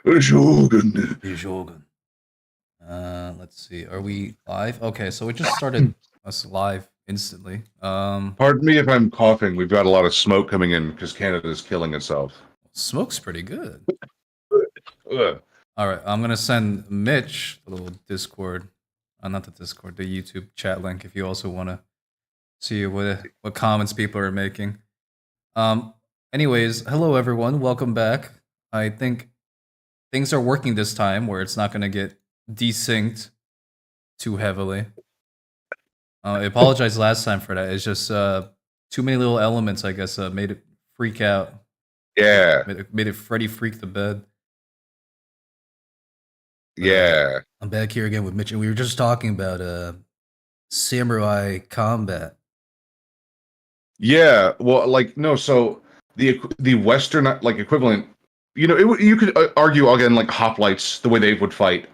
Shogun. The Shogun. Let's see. Are we live? Okay, so it just started us live instantly. Pardon me if I'm coughing. We've got a lot of smoke coming in because Canada's killing itself. Smoke's pretty good. Ugh. All right, I'm gonna send Mitch the little Discord, not the Discord, the YouTube chat link if you also want to see what comments people are making. Um, anyways, hello everyone, welcome back. I think things are working this time where it's not gonna get desynced too heavily. I apologize last time for that. It's just too many little elements, I guess, made it freak out. Yeah. Made it Freddy freak the bed. But, Yeah. I'm back here again with Mitch, and we were just talking about samurai combat. Yeah. Well, like no. So the Western like equivalent, you could argue again like hoplites the way they would fight.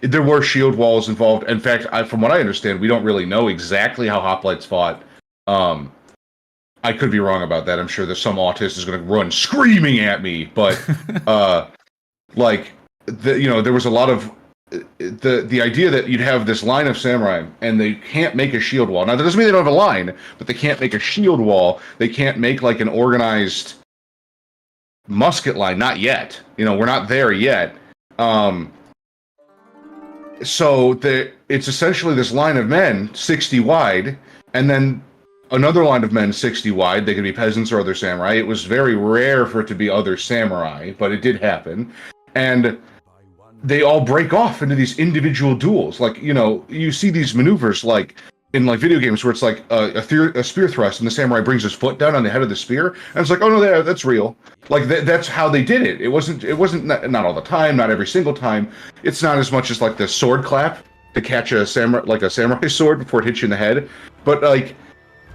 There were shield walls involved. In fact, from what I understand, we don't really know exactly how hoplites fought. I could be wrong about that. I'm sure there's some autist is going to run screaming at me, but like there was a lot of the idea that you'd have this line of samurai and they can't make a shield wall. Now that doesn't mean they don't have a line, but they can't make a shield wall. They can't make like an organized musket line. Not yet. We're not there yet. So it's essentially this line of men 60 wide, and then another line of men 60 wide. They could be peasants or other samurai. It was very rare for it to be other samurai, but it did happen. And they all break off into these individual duels. Like, you see these maneuvers like in like video games where it's like a spear thrust and the samurai brings his foot down on the head of the spear. And it's like, oh no, that's real. Like that's how they did it. It wasn't not all the time, not every single time. It's not as much as like the sword clap to catch a samurai sword before it hits you in the head. But like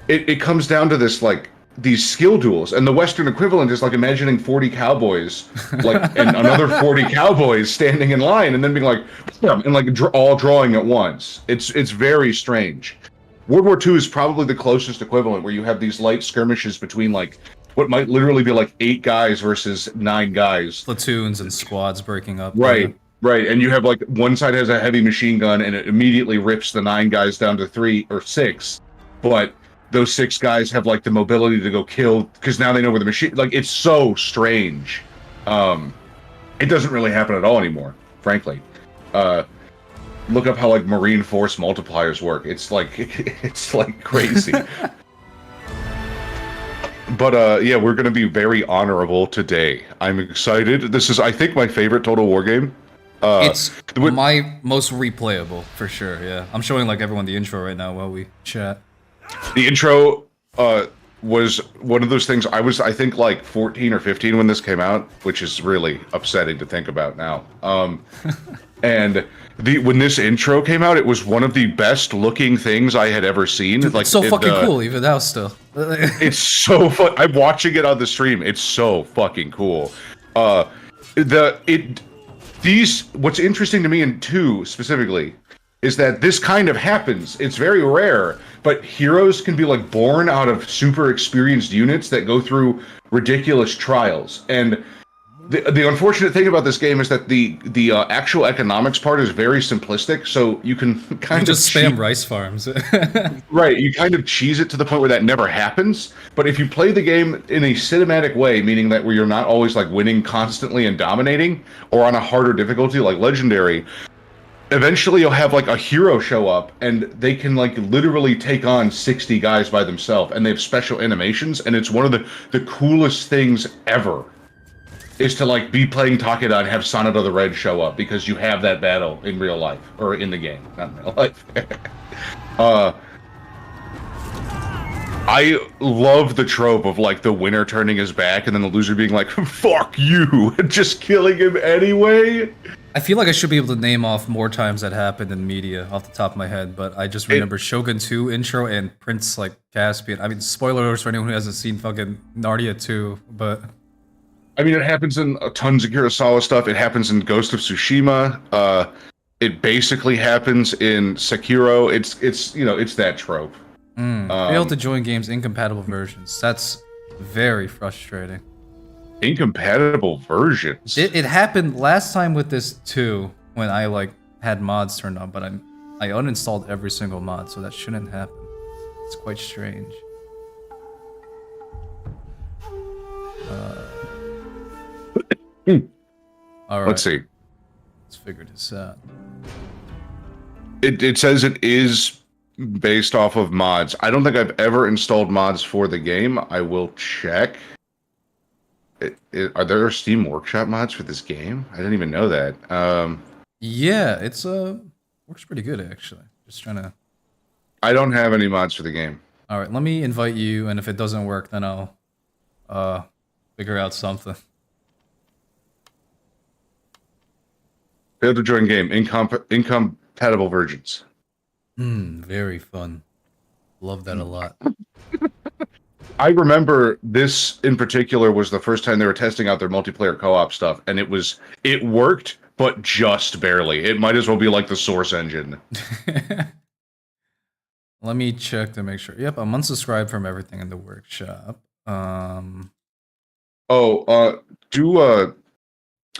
it comes down to this like these skill duels, and the Western equivalent is like imagining 40 cowboys, like and another 40 cowboys standing in line, and then being like, and like all drawing at once. It's very strange. World War II is probably the closest equivalent, where you have these light skirmishes between like what might literally be like 8 guys versus 9 guys, platoons and squads breaking up. Right, right, and you have like one side has a heavy machine gun, and it immediately rips the 9 guys down to 3 or 6, but those 6 guys have like the mobility to go kill because now they know where the machine. Like it's so strange. It doesn't really happen at all anymore, frankly. Look up how like Marine Force multipliers work. It's like crazy. But yeah, we're gonna be very honorable today. I'm excited. This is, I think, my favorite Total War game. It's my most replayable for sure. Yeah, I'm showing like everyone the intro right now while we chat. The intro was one of those things. I think like 14 or 15 when this came out, which is really upsetting to think about now. And when this intro came out, it was one of the best looking things I had ever seen. Dude, like it's so fucking cool even now still. It's so fun. I'm watching it on the stream. It's so fucking cool. What's interesting to me in 2 specifically is that this kind of happens. It's very rare, but heroes can be like born out of super experienced units that go through ridiculous trials. And the unfortunate thing about this game is that the actual economics part is very simplistic, so you can kind of just spam rice farms. Right, you kind of cheese it to the point where that never happens. But if you play the game in a cinematic way, meaning that where you're not always like winning constantly and dominating, or on a harder difficulty like Legendary, eventually you'll have like a hero show up and they can like literally take on 60 guys by themselves, and they have special animations, and it's one of the coolest things ever is to like be playing Takeda and have Sanada the Red show up because you have that battle in real life, or in the game, not in real life. I love the trope of like the winner turning his back and then the loser being like, fuck you, and just killing him anyway. I feel like I should be able to name off more times that happened in media off the top of my head, but I just remember Shogun 2 intro and Prince like Caspian. I mean, spoiler alerts for anyone who hasn't seen fucking Narnia 2, but I mean, it happens in tons of Kurosawa stuff. It happens in Ghost of Tsushima. It basically happens in Sekiro. It's that trope. Failed to join games incompatible versions. That's very frustrating. Incompatible versions. It happened last time with this too, when I like had mods turned on, but I uninstalled every single mod, so that shouldn't happen. It's quite strange. All right. Let's see. Let's figure this out. It says it is based off of mods. I don't think I've ever installed mods for the game. I will check. Are there Steam Workshop mods for this game? I didn't even know that. Yeah, it's works pretty good actually. Just trying to. I don't have any mods for the game. All right, let me invite you, and if it doesn't work, then I'll figure out something. Failed to join game. Incompatible versions. Very fun. Love that a lot. I remember this in particular was the first time they were testing out their multiplayer co-op stuff, and it worked, but just barely. It might as well be like the Source engine. Let me check to make sure. Yep, I'm unsubscribed from everything in the workshop. You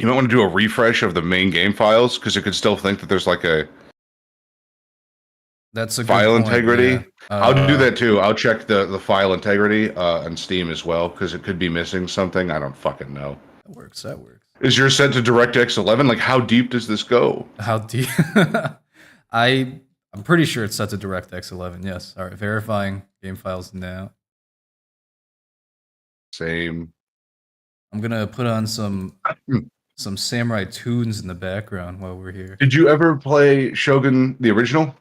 might want to do a refresh of the main game files because it could still think that there's like a that's a file good point, integrity. yeah. I'll do that too. I'll check the file integrity on Steam as well because it could be missing something. I don't fucking know. That works. That works. Is yours set to DirectX 11? Like, how deep does this go? How deep? I'm pretty sure it's set to DirectX 11. Yes. All right. Verifying game files now. Same. I'm gonna put on some samurai tunes in the background while we're here. Did you ever play Shogun the original?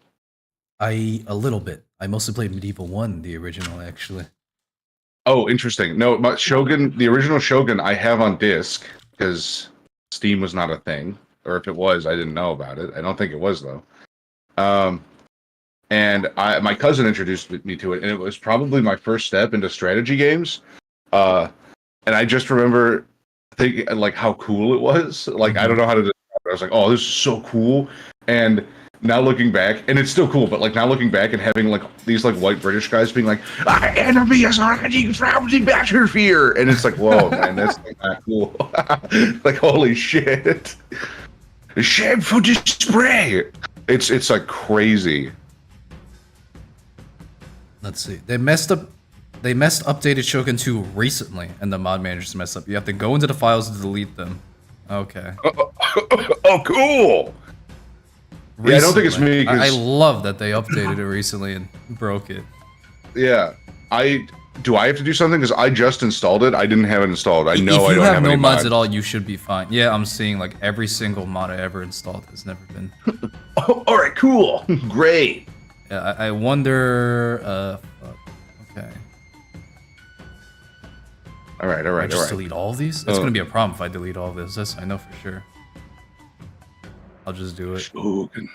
A little bit. I mostly played Medieval 1, the original, actually. Oh, interesting. No, Shogun, the original Shogun, I have on disc because Steam was not a thing, or if it was, I didn't know about it. I don't think it was though. And my cousin introduced me to it, and it was probably my first step into strategy games. And I just remember thinking like how cool it was. Like I don't know how to describe it. I was like, oh, this is so cool. And now looking back, and it's still cool, but like now looking back and having like these like white British guys being like, "Our enemy is already from the battlefield," and it's like, whoa, man, that's like not cool. Like holy shit, shameful display. It's like crazy. Let's see. They messed updated Shogun 2 recently, and the mod managers messed up. You have to go into the files to delete them. Okay. Oh, cool. Recently. Yeah, I don't think it's me. I love that they updated it recently and broke it. Yeah, do I have to do something because I just installed it? I didn't have it installed. I know I don't have If you have no any mods at all, you should be fine. Yeah, I'm seeing like every single mod I ever installed has never been. Oh, all right, cool, great. Yeah, I wonder. Okay. All right. I just delete all of these? That's gonna be a problem if I delete all of this. This I know for sure. I'll just do it. Shogun.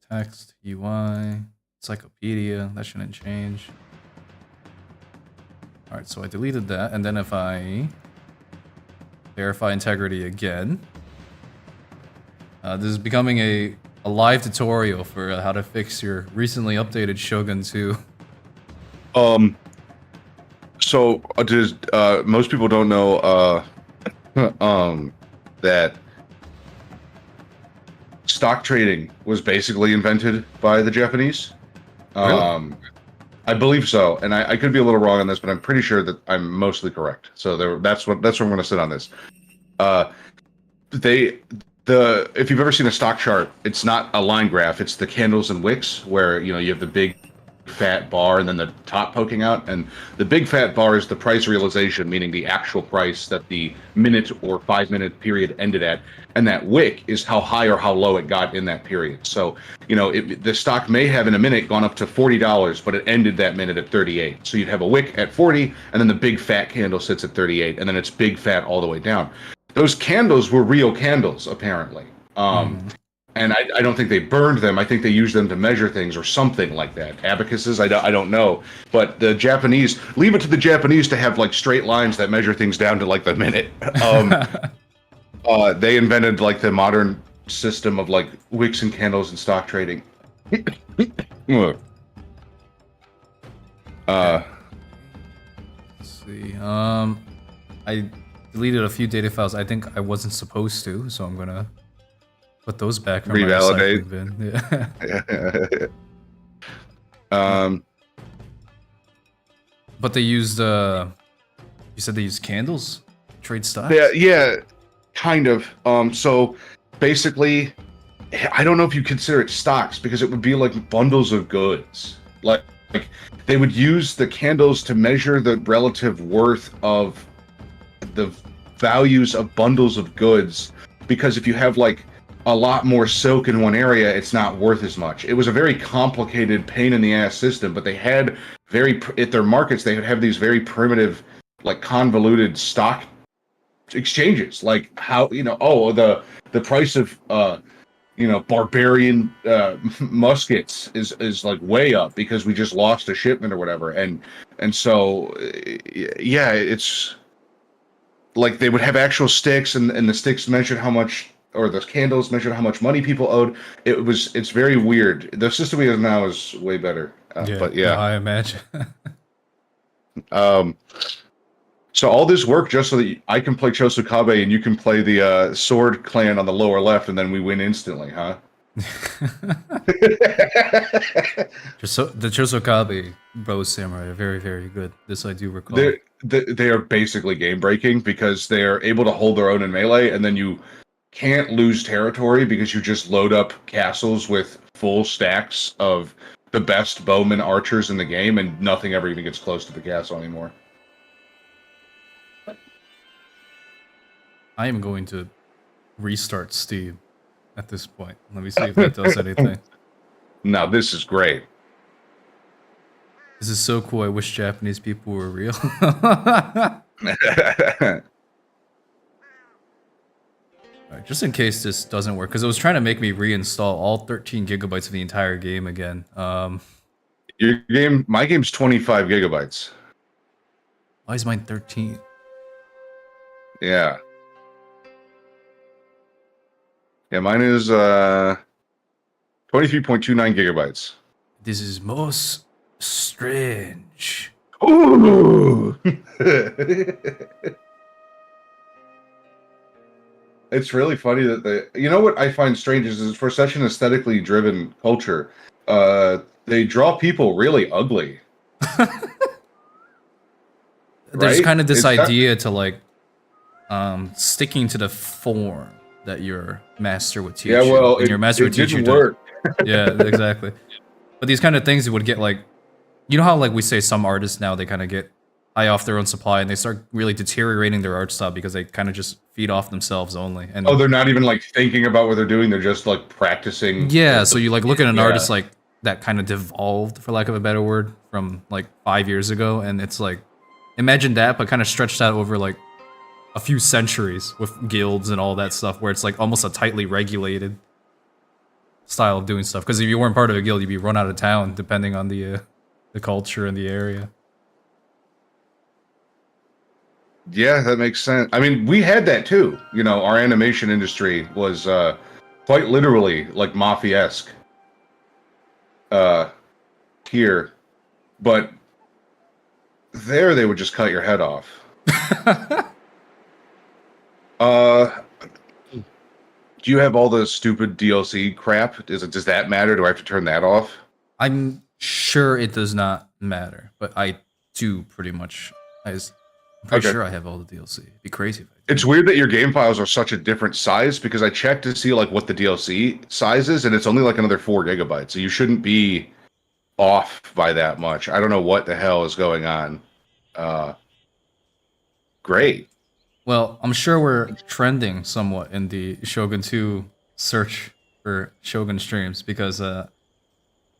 Text, UI, encyclopedia. That shouldn't change. All right, so I deleted that, and then if I verify integrity again, this is becoming a live tutorial for how to fix your recently updated Shogun 2. So most people don't know that stock trading was basically invented by the Japanese. Really? I believe so, and I could be a little wrong on this, but I'm pretty sure that I'm mostly correct. So that's where I'm going to sit on this. If you've ever seen a stock chart, it's not a line graph; it's the candles and wicks, where you have the big fat bar and then the top poking out, and the big fat bar is the price realization, meaning the actual price that the minute or 5-minute period ended at, and that wick is how high or how low it got in that period. So the stock may have in a minute gone up to $40, but it ended that minute at 38. So you'd have a wick at 40, and then the big fat candle sits at 38, and then it's big fat all the way down. Those candles were real candles, apparently. And I don't think they burned them. I think they used them to measure things or something like that. Abacuses, I don't know. But the Japanese, leave it to the Japanese to have like straight lines that measure things down to like the minute. They invented like the modern system of like wicks and candles and stock trading. see. I deleted a few data files. I think I wasn't supposed to, so I'm gonna put those back from my Revalidate. recycling bin. Yeah. But they used you said they used candles? Trade stocks? Yeah, kind of. So basically, I don't know if you consider it stocks because it would be like bundles of goods. Like they would use the candles to measure the relative worth of the values of bundles of goods, because if you have like a lot more silk in one area, it's not worth as much. It was a very complicated pain in the ass system, but they had at their markets, they would have these very primitive, like convoluted stock exchanges, like how, the price of barbarian muskets is like way up because we just lost a shipment or whatever, and so yeah, it's like they would have actual sticks, and the sticks measured how much, or the candles measured how much money people owed. It's very weird. The system we have now is way better. But yeah, no, I imagine. So all this work just so that I can play Chosokabe and you can play the Sword Clan on the lower left, and then we win instantly, huh? The Chosokabe Bros Samurai are very, very good. This I do recall. They are basically game breaking because they are able to hold their own in melee, and then you can't lose territory because you just load up castles with full stacks of the best bowmen archers in the game, and nothing ever even gets close to the castle anymore. I am going to restart Steam at this point. Let me see if that does anything. Now this is great. This is so cool. I wish Japanese people were real. Alright, just in case this doesn't work, because it was trying to make me reinstall all 13 gigabytes of the entire game again. My game's 25 gigabytes. Why is mine 13? Yeah. Yeah, mine is 23.29 gigabytes. This is most strange. Ooh! It's really funny that you know what I find strange is for such an aesthetically driven culture, they draw people really ugly. There's Right? kind of this idea to like sticking to the form that your master would teach you. well, And your master would teach you didn't work. Yeah, exactly. But these kind of things would get like, you know how like we say some artists now they kind of get high off their own supply and they start really deteriorating their art style because they kind of just feed off themselves only. And they're not even like thinking about what they're doing. They're just like practicing. yeah, so you like look at an artist like that kind of devolved, for lack of a better word, from like 5 years ago, and it's like, imagine that, but kind of stretched out over like a few centuries with guilds and all that stuff, where it's like almost a tightly regulated style of doing stuff. Because if you weren't part of a guild, you'd be run out of town, depending on the culture and the area. Yeah, that makes sense. I mean, we had that too. You know, our animation industry was quite literally like mafia-esque here, but there they would just cut your head off. Do you have all the stupid DLC crap? Does that matter? Do I have to turn that off? I'm sure it does not matter, but I do pretty much. I'm pretty sure I have all the DLC. It'd be crazy if I did. It's weird that your game files are such a different size, because I checked to see like what the DLC size is, and it's only like another 4 gigabytes. So you shouldn't be off by that much. I don't know what the hell is going on. Great. Well, I'm sure we're trending somewhat in the Shogun 2 search for Shogun streams, because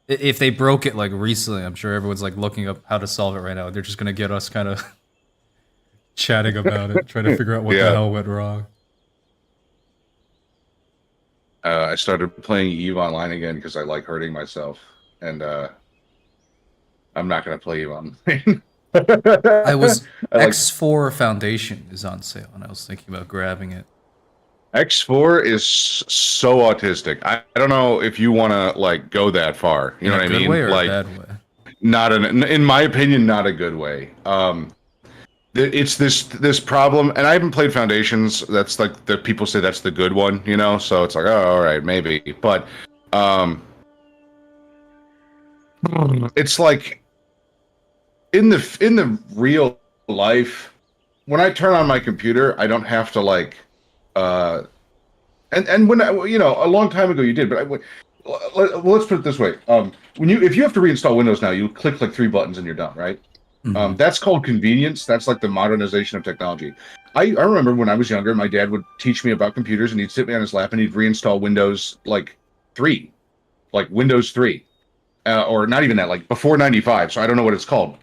if they broke it like recently, I'm sure everyone's like looking up how to solve it right now. They're just gonna get us kind of chatting about it, trying to figure out what the hell went wrong. I started playing EVE Online again because I like hurting myself, and I'm not gonna play EVE Online. X4 Foundation is on sale, and I was thinking about grabbing it. X4 is so autistic. I don't know if you want to like go that far. You know what I mean? Good way or like, a bad way? Not in my opinion, not a good way. it's this problem, and I haven't played Foundations. That's like the people say that's the good one, you know. So it's like, oh, all right, maybe, but it's like in the real life, when I turn on my computer, I don't have to like, and when a long time ago you did, but let's put it this way: when if you have to reinstall Windows now, you click like three buttons and you're done, right? That's called convenience. That's like the modernization of technology. I remember when I was younger, my dad would teach me about computers, and he'd sit me on his lap and he'd reinstall Windows like 3, like Windows 3, or not even that, like before 95. So I don't know what it's called.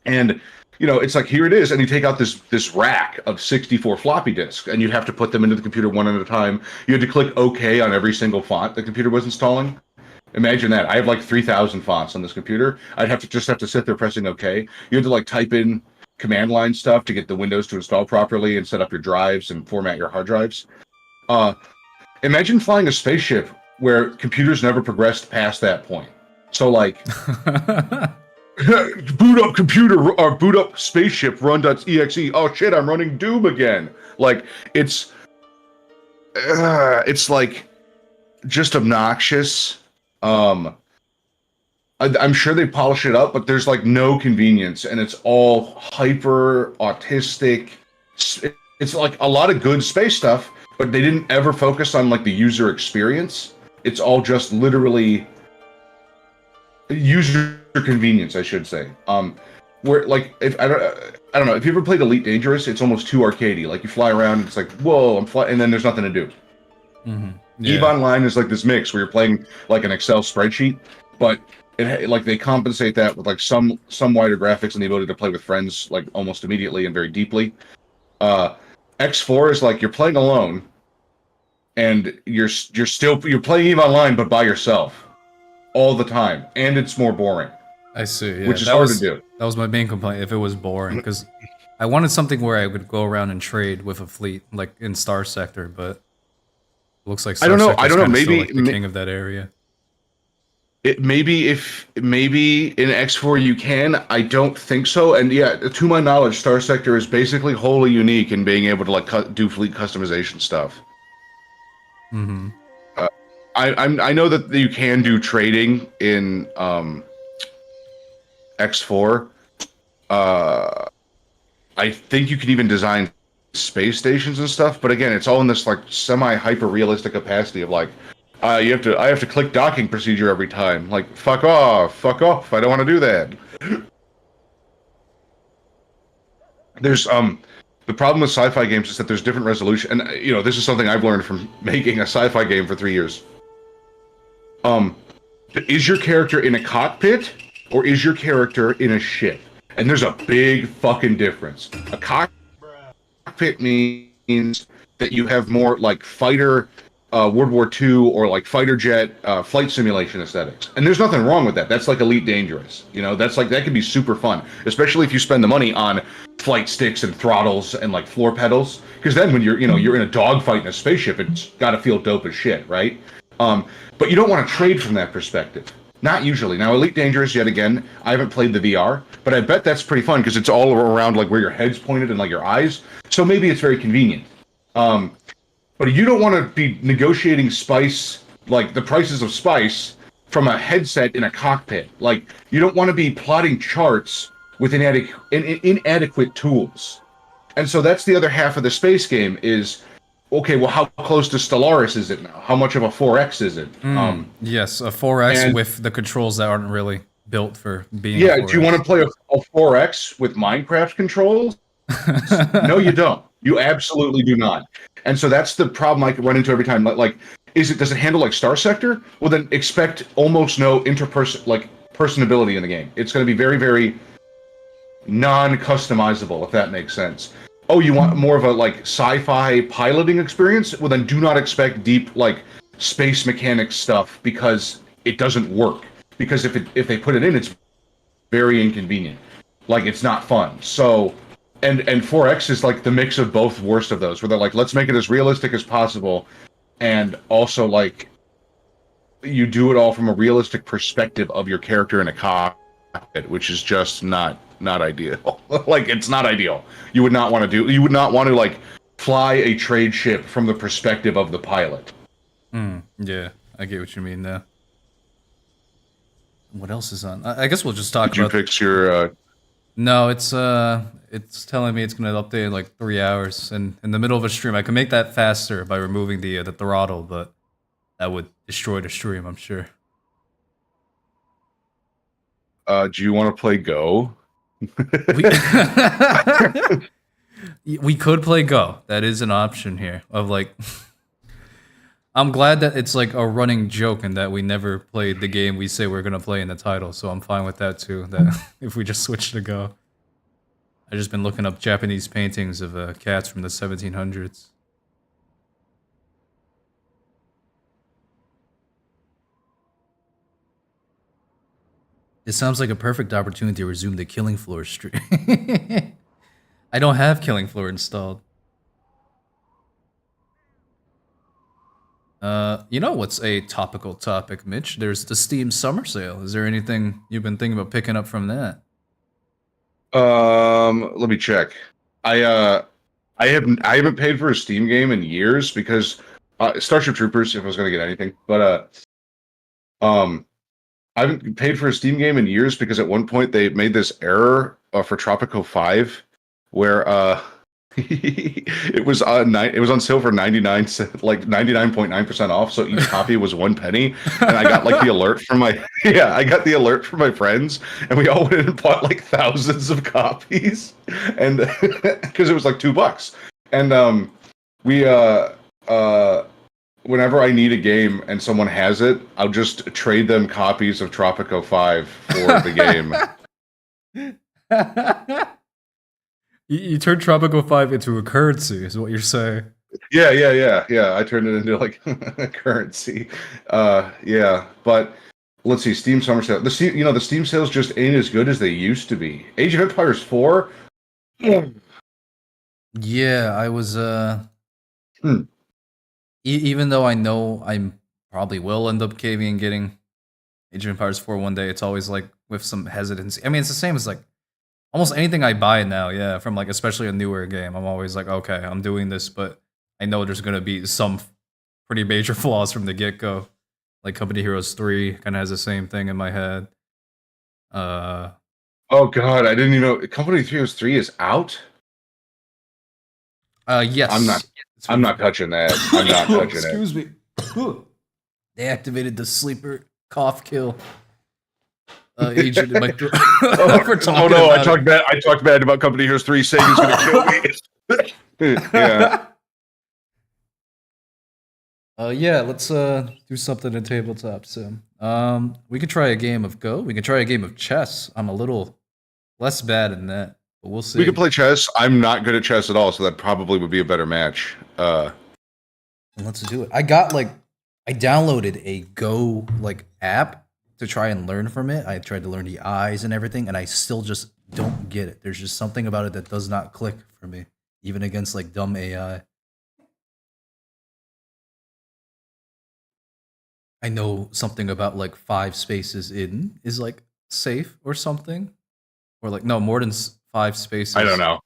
And it's like, here it is, and you take out this rack of 64 floppy disks, and you have to put them into the computer one at a time. You had to click OK on every single font the computer was installing. Imagine that. I have like 3,000 fonts on this computer. I'd have to sit there pressing OK. You had to like type in command line stuff to get the Windows to install properly and set up your drives and format your hard drives. Imagine flying a spaceship where computers never progressed past that point. So like, boot up computer or boot up spaceship run.exe. Oh shit, I'm running Doom again. Like it's like just obnoxious. I'm sure they polish it up, but there's like no convenience, and it's all hyper autistic. It's like a lot of good space stuff, but they didn't ever focus on like the user experience. It's all just literally user convenience, I should say. Where like if I don't know if you ever played Elite Dangerous, it's almost too arcadey. Like you fly around, and it's like whoa, I'm flying, and then there's nothing to do. Yeah. EVE Online is like this mix where you're playing like an Excel spreadsheet, but like they compensate that with like some wider graphics and the ability to play with friends like almost immediately and very deeply. X4 is like you're playing alone, and you're playing EVE Online but by yourself all the time, and it's more boring. I see. Yeah. Which is hard to do. That was my main complaint. If it was boring, because I wanted something where I would go around and trade with a fleet, like in Star Sector, but it looks like Star I don't know. Sector's Maybe still, like, the king of that area. Maybe in X4 you can. I don't think so. And yeah, to my knowledge, Star Sector is basically wholly unique in being able to like do fleet customization stuff. I know that you can do trading in X4. I think you can even design space stations and stuff. But again, it's all in this like semi hyper realistic capacity of like. I have to click docking procedure every time. Like, fuck off. I don't want to do that. There's the problem with sci-fi games is that there's different resolution, and this is something I've learned from making a sci-fi game for 3 years. Is your character in a cockpit or is your character in a ship? And there's a big fucking difference. A cockpit means that you have more like fighter. World War II or like fighter jet flight simulation aesthetics, and there's nothing wrong with that. That's like Elite Dangerous, that's like that could be super fun, especially if you spend the money on flight sticks and throttles and like floor pedals. Because then when you're in a dogfight in a spaceship, it's got to feel dope as shit, right? But you don't want to trade from that perspective. Not usually. Now, Elite Dangerous, yet again, I haven't played the VR, but I bet that's pretty fun because it's all around like where your head's pointed and like your eyes. So maybe it's very convenient. But you don't want to be negotiating spice, like the prices of spice, from a headset in a cockpit. Like, you don't want to be plotting charts with inadequate tools. And so that's the other half of the space game is, okay, well, how close to Stellaris is it now? How much of a 4X is it? Yes, a 4X with the controls that aren't really built for being Yeah, a 4X. do you want to play a 4X with Minecraft controls? No, you don't. You absolutely do not. And so that's the problem I run into every time. Like, does it handle like Star Sector? Well, then expect almost no personability in the game. It's going to be very, very non-customizable, if that makes sense. Oh, you want more of a like sci-fi piloting experience? Well, then do not expect deep like space mechanics stuff because it doesn't work. Because if they put it in, it's very inconvenient. Like, it's not fun. So. And 4X is like the mix of both worst of those, where they're like, let's make it as realistic as possible, and also like you do it all from a realistic perspective of your character in a cockpit, which is just not not ideal. Like it's not ideal. You would not want to do. You would not want to like fly a trade ship from the perspective of the pilot. Yeah, I get what you mean now. What else is on? I guess we'll just talk Did you about. fix your? No, it's telling me it's gonna update in like 3 hours, and in the middle of a stream, I can make that faster by removing the throttle, but that would destroy the stream, I'm sure. Do you want to play Go? We, we could play Go. That is an option here. Of like, I'm glad that it's like a running joke and that we never played the game we say we're gonna play in the title. So I'm fine with that too. That if we just switch to Go. I've just been looking up Japanese paintings of cats from the 1700s. It sounds like a perfect opportunity to resume the Killing Floor stream. I don't have Killing Floor installed. You know what's a topical topic, Mitch? There's the Steam Summer Sale. Is there anything you've been thinking about picking up from that? Let me check. I haven't paid for a Steam game in years because Starship Troopers, if I was gonna get anything, but I haven't paid for a Steam game in years because at one point they made this error for Tropico 5 where it was on sale for 99 like 99.9% off, so each copy was 1 penny, and I got like the alert from my I got the alert from my friends, and we all went and bought like thousands of copies, and because it was like $2, and we whenever I need a game and someone has it, I'll just trade them copies of Tropico 5 for the game. You turned Tropical 5 into a currency, is what you're saying. Yeah. I turned it into like a currency. Yeah, but let's see, Steam Summer Sale. The Steam sales just ain't as good as they used to be. Age of Empires 4. Yeah, I was even though I know I probably will end up caving and getting Age of Empires 4 one day, it's always like with some hesitancy. I mean, it's the same as like almost anything I buy now, yeah, from like especially a newer game. I'm always like, okay, I'm doing this, but I know there's gonna be some pretty major flaws from the get-go. Like Company Heroes 3 kind of has the same thing in my head. Oh god, I didn't even know Company Heroes 3 is out. Yes. I'm not touching that. I'm not touching it. Excuse me. They activated the sleeper cough kill agent in my throat. Oh no, I talked bad about Company Heroes 3 saying he's gonna kill me. Yeah. Yeah, let's do something in tabletop soon. We could try a game of Go. We could try a game of chess. I'm a little less bad in that, but we'll see. We could play chess. I'm not good at chess at all, so that probably would be a better match. Let's do it. I downloaded a Go like app to try and learn from it. I tried to learn the eyes and everything, and I still just don't get it. There's just something about it that does not click for me, even against like dumb AI. I know something about like 5 spaces in is like safe or something, or like no more than 5 spaces. I don't know.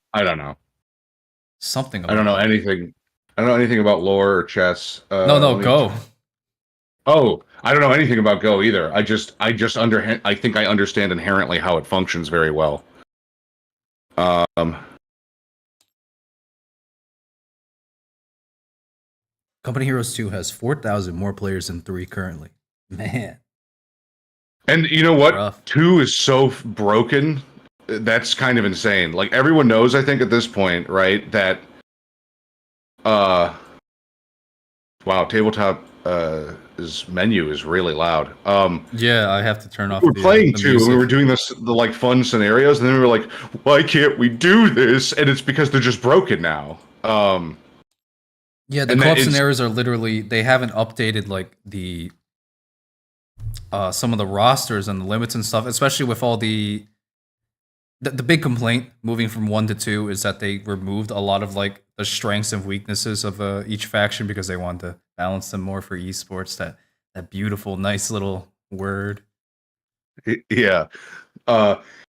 Something. About I don't know anything. I don't know anything about lore or chess. No, Go. Oh, I don't know anything about Go either. I think I understand inherently how it functions very well. Company Heroes 2 has 4,000 more players than 3 currently. Man. And you know what? Rough. 2 is so broken. That's kind of insane. Like everyone knows, I think at this point, right, that wow, tabletop his menu is really loud. Yeah, I have to turn off. We were playing the 2, and we were doing the like fun scenarios, and then we were like, "Why can't we do this?" And it's because they're just broken now. Yeah, the co-op scenarios are literally, they haven't updated like the some of the rosters and the limits and stuff, especially with all the big complaint moving from 1 to 2 is that they removed a lot of like the strengths and weaknesses of each faction because they wanted to balance them more for esports. That beautiful, nice little word. Yeah.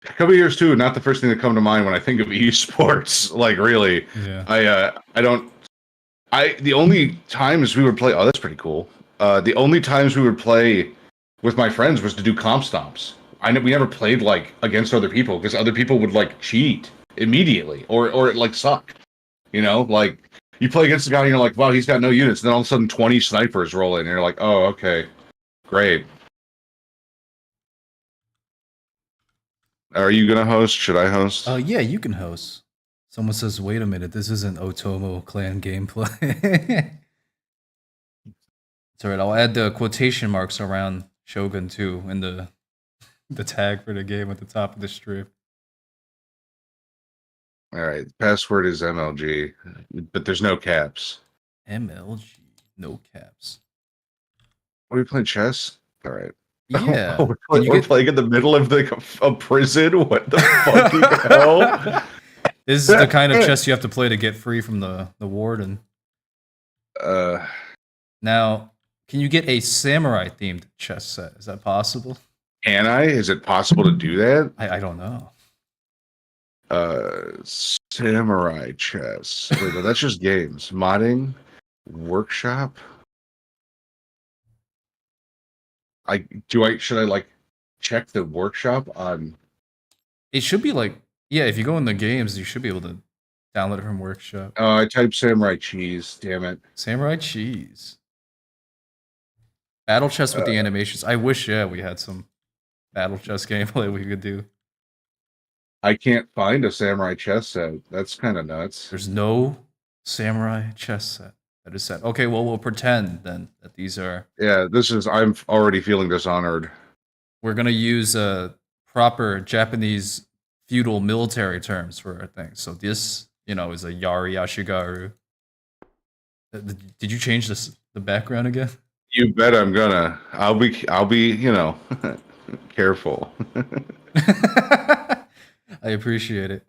A couple of years too. Not the first thing that come to mind when I think of esports. Like really, Yeah. I don't. The only times we would play. Oh, that's pretty cool. The only times we would play with my friends was to do comp stomps. We never played like against other people because other people would like cheat immediately or like suck. You know, like you play against a guy and you're like, wow, he's got no units. And then all of a sudden 20 snipers roll in and you're like, oh, okay, great. Are you gonna host? Should I host? Yeah, you can host. Someone says, wait a minute, this isn't Otomo clan gameplay. It's alright, I'll add the quotation marks around Shogun 2 in the tag for the game at the top of the strip. All right. Password is MLG, but there's no caps. MLG, no caps. Are we playing chess? All right. Yeah. We're playing in the middle of a prison. What the fucking hell? This is the kind of chess you have to play to get free from the warden. Now, can you get a samurai themed chess set? Is that possible? Can I? Is it possible to do that? I don't know. Samurai chess. Wait, no, that's just games. Modding, workshop. Should I like check the workshop on? It should be like, yeah, if you go in the games, you should be able to download it from workshop. Oh, I typed samurai cheese. Damn it. Samurai cheese. Battle chess with the animations. I wish, yeah, we had some battle chess gameplay we could do. I can't find a samurai chess set. That's kind of nuts. There's no samurai chess set that is set. Okay, well, we'll pretend then that these are. Yeah, I'm already feeling dishonored. We're going to use proper Japanese feudal military terms for our thing. So this, is a Yari Ashigaru. Did you change the background again? You bet I'm gonna. I'll be, careful. I appreciate it.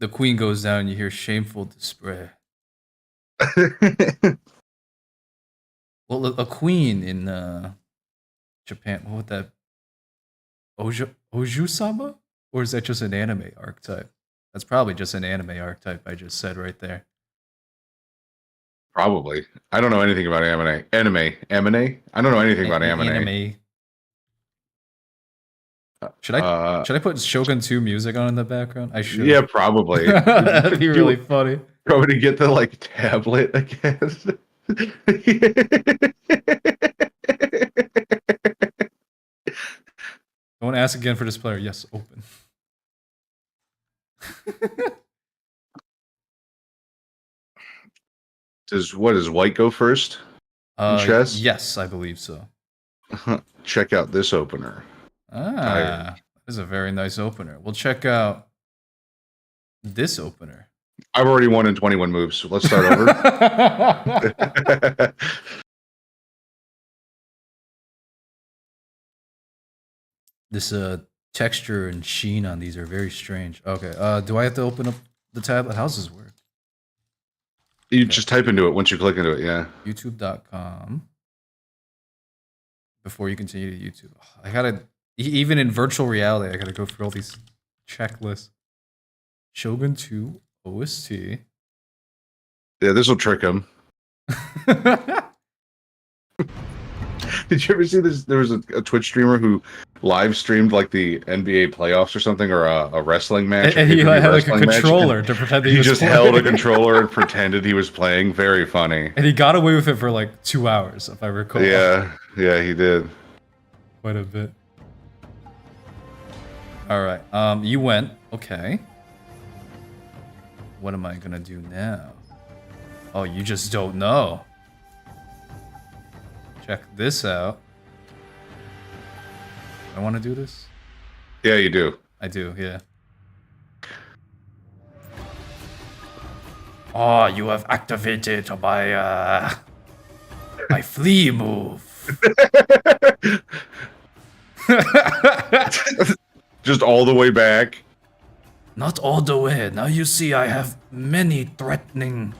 The queen goes down and you hear shameful despair. Well, a queen in Japan, what would that? Oju-sama? Or is that just an anime archetype? That's probably just an anime archetype I just said right there. Probably. I don't know anything about anime. Anime? I don't know anything about anime. Should I put Shogun 2 music on in the background? I should. Yeah, probably. That'd be really funny. Probably to get the like tablet, I guess. I want to ask again for this player. Yes, open. Does white go first? Chess? Yes, I believe so. Check out this opener. That is a very nice opener. We'll check out this opener. I've already won in 21 moves, so let's start over. This texture and sheen on these are very strange. Okay, do I have to open up the tablet? How does this work? You just type into it once you click into it, yeah. YouTube.com. Before you continue to YouTube. I gotta, even in virtual reality, I gotta go through all these checklists. Shogun 2 OST. Yeah, this will trick him. Did you ever see this? There was a Twitch streamer who live streamed like the NBA playoffs or something, or a wrestling match. And he had like a controller to pretend he just held a controller and pretended he was playing. Very funny. And he got away with it for like 2 hours, if I recall. Yeah, he did. Quite a bit. All right, you went. Okay. What am I gonna do now? Oh, you just don't know. Check this out. I want to do this? Yeah, you do. I do, yeah. Oh, you have activated my my flee move. Just all the way back. Not all the way. Now you see I have many threatening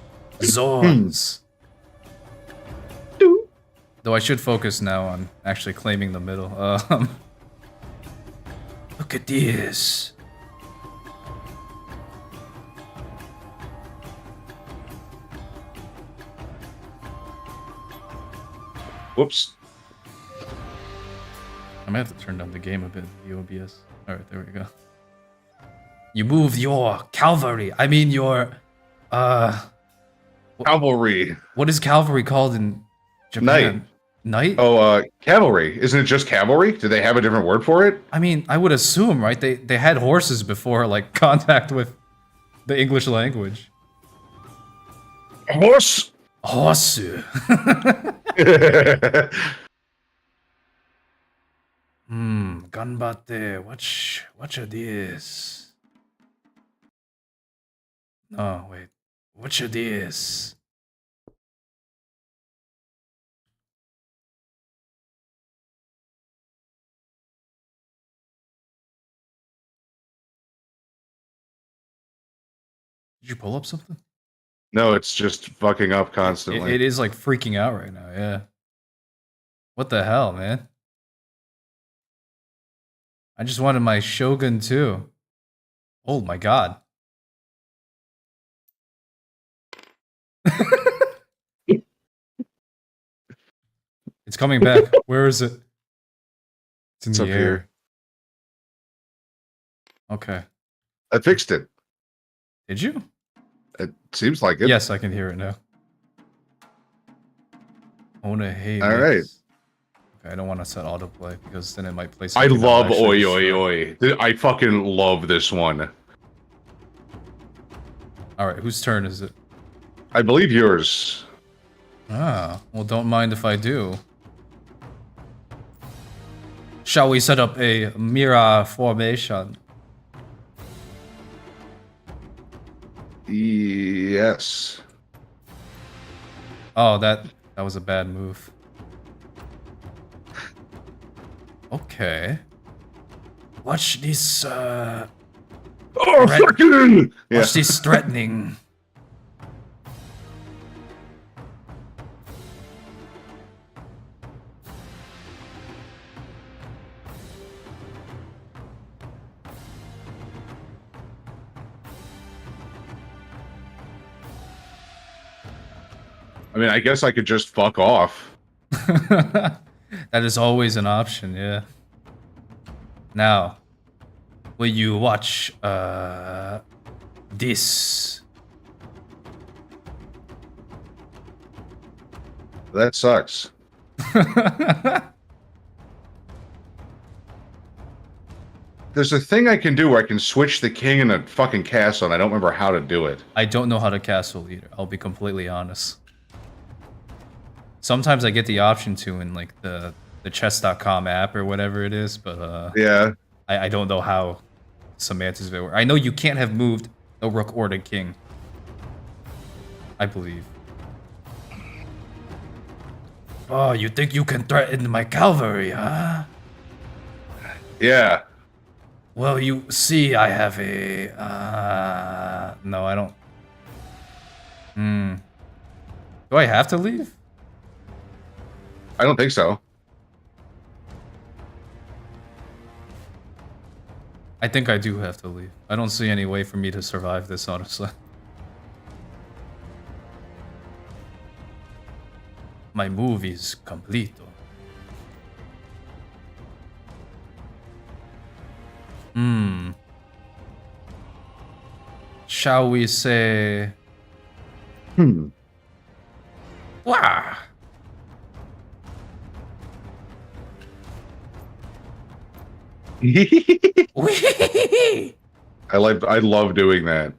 zones. Though I should focus now on actually claiming the middle. Look Look at this. Whoops. I might have to turn down the game a bit, the OBS. Alright, there we go. You move your cavalry. I mean your Cavalry. what is cavalry called in Japan? Knight? Oh, cavalry. Isn't it just cavalry? Do they have a different word for it? I mean, I would assume, right? They had horses before like contact with the English language. Horse. Horse. Ganbatte. What's this? Oh, wait. What's this? Did you pull up something? No, it's just fucking up constantly. It is like freaking out right now, yeah. What the hell, man? I just wanted my Shogun too. Oh my god. It's coming back. Where is it? It's in It's the up air. here. Okay. I fixed it. Did you? It seems like it. Yes, I can hear it now. Ona hey. All right. Okay, I don't want to set autoplay because then it might play I something that love actually Oi show. Oi Oi. I fucking love this one. Alright, whose turn is it? I believe yours. Ah, well, don't mind if I do. Shall we set up a Mira formation? Yes. Oh, that was a bad move. Okay. Watch this, Oh, Right. fucking! Yeah. watch this threatening. I mean, I guess I could just fuck off. That is always an option, yeah. Now, will you watch, this? That sucks. There's a thing I can do where I can switch the king in a fucking castle, and I don't remember how to do it. I don't know how to castle either, I'll be completely honest. Sometimes I get the option to in like the chess.com app or whatever it is, but Yeah. I don't know how semantics of it work. I know you can't have moved a rook or the king. I believe. Oh, you think you can threaten my cavalry, huh? Yeah. Well, you see, I have a... no, I don't... Do I have to leave? I don't think so. I think I do have to leave. I don't see any way for me to survive this, honestly. My move is complete. Shall we say... Wah! Whee! I love doing that.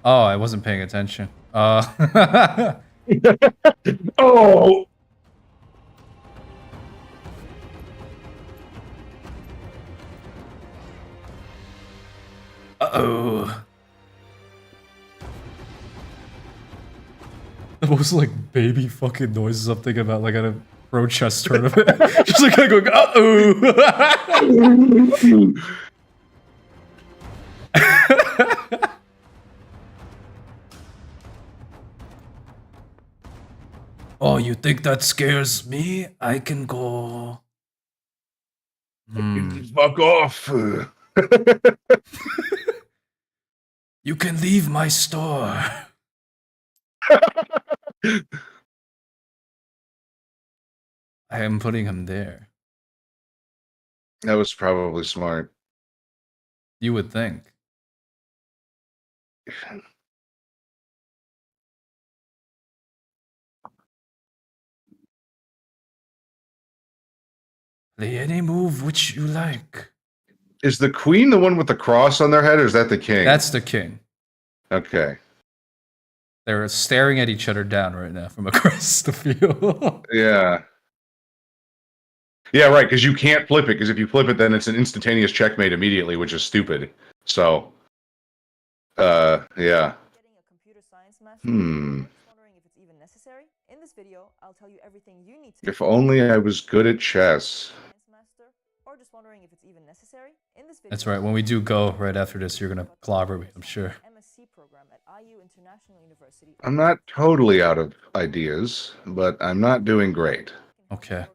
Oh, I wasn't paying attention. Oh. Uh-oh. The most like baby fucking noises I'm thinking about like at a pro chess tournament. Just like kind of going, uh-oh. Oh, you think that scares me? I can go. Fuck off. You can leave my store. I am putting him there. That was probably smart. You would think. Play any move which you like. Is the queen the one with the cross on their head, or is that the king? That's the king. Okay. They're staring at each other down right now from across the field. Yeah. Yeah, right, because you can't flip it, because if you flip it, then it's an instantaneous checkmate immediately, which is stupid. So, yeah. Getting a computer science master. Just wondering if it's even necessary. In this video, I'll tell you everything you need to If only I was good at chess. science master, or just wondering if it's even necessary. In this video, That's right. When we do go right after this, you're gonna clobber me, I'm sure. MSc program at IU International University. I'm not totally out of ideas, but I'm not doing great. Okay.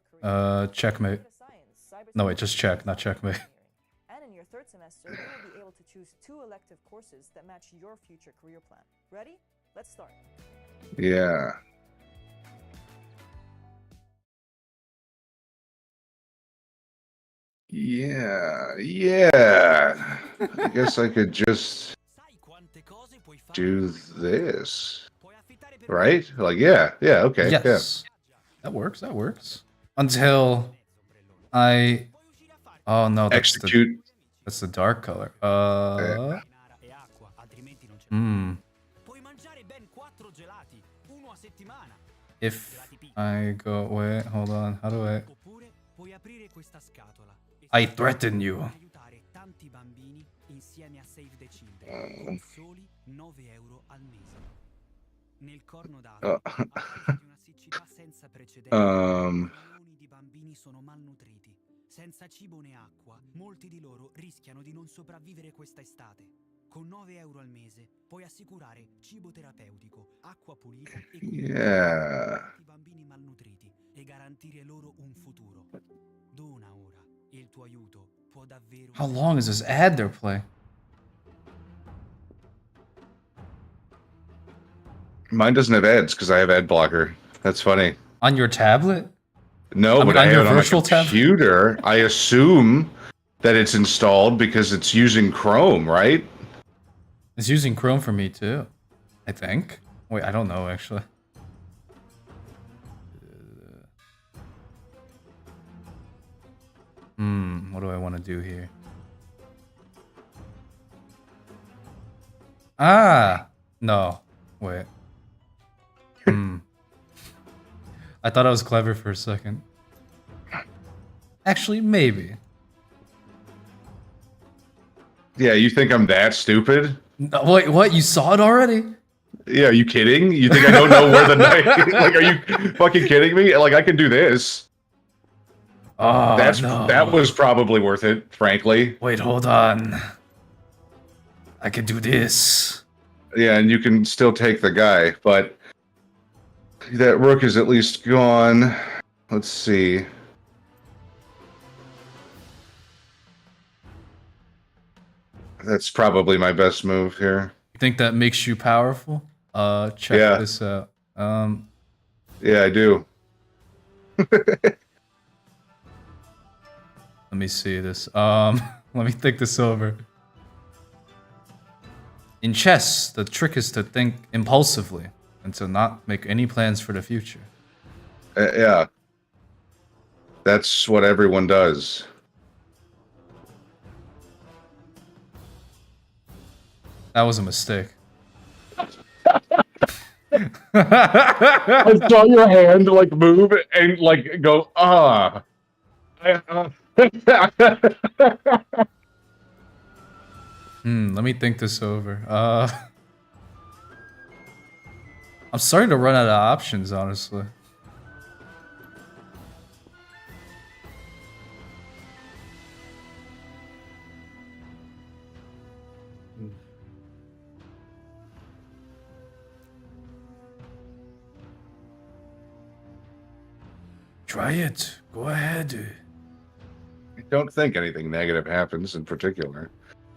Checkmate. No, wait, just check, not checkmate. And in your third semester, you will be able to choose 2 elective courses that match your future career plan. Ready? Let's start. Yeah. Yeah. I guess I could just do this. Right? Like, yeah, okay. Yes. That works. Until I... Oh no, that's Execute. that's the dark color. If I go... Wait, hold on. How do I... I threaten you. Nel corno d'Africa, a causa di una siccità senza precedenti, milioni di bambini sono malnutriti. Senza cibo né acqua, molti di loro rischiano di non sopravvivere questa estate. Con 9 euro al mese puoi assicurare cibo terapeutico, acqua pulita e Yeah. i bambini malnutriti e garantire loro un futuro. Dona ora, il tuo aiuto può davvero... How long is this ad they're playing? Mine doesn't have ads because I have ad blocker. That's funny. On your tablet? No, I mean, but I on have your it on my virtual tablet? computer. I assume that it's installed because it's using Chrome, right? It's using Chrome for me too, I think. Wait, I don't know actually. What do I want to do here? Ah! No. Wait. I thought I was clever for a second. Actually, maybe. Yeah, you think I'm that stupid? No, wait, what? You saw it already? Yeah, are you kidding? You think I don't know where the knife? Like, are you fucking kidding me? Like, I can do this. Oh, That was probably worth it, frankly. Wait, hold on. I can do this. Yeah, and you can still take the guy, but that rook is at least gone. Let's see. That's probably my best move here. You think that makes you powerful? Check this out. Yeah, I do. Let me see this. Let me think this over. In chess, the trick is to think impulsively and to not make any plans for the future. Yeah. That's what everyone does. That was a mistake. I saw your hand like move and like go, ah. Let me think this over. I'm starting to run out of options, honestly. Try it. Go ahead. I don't think anything negative happens in particular.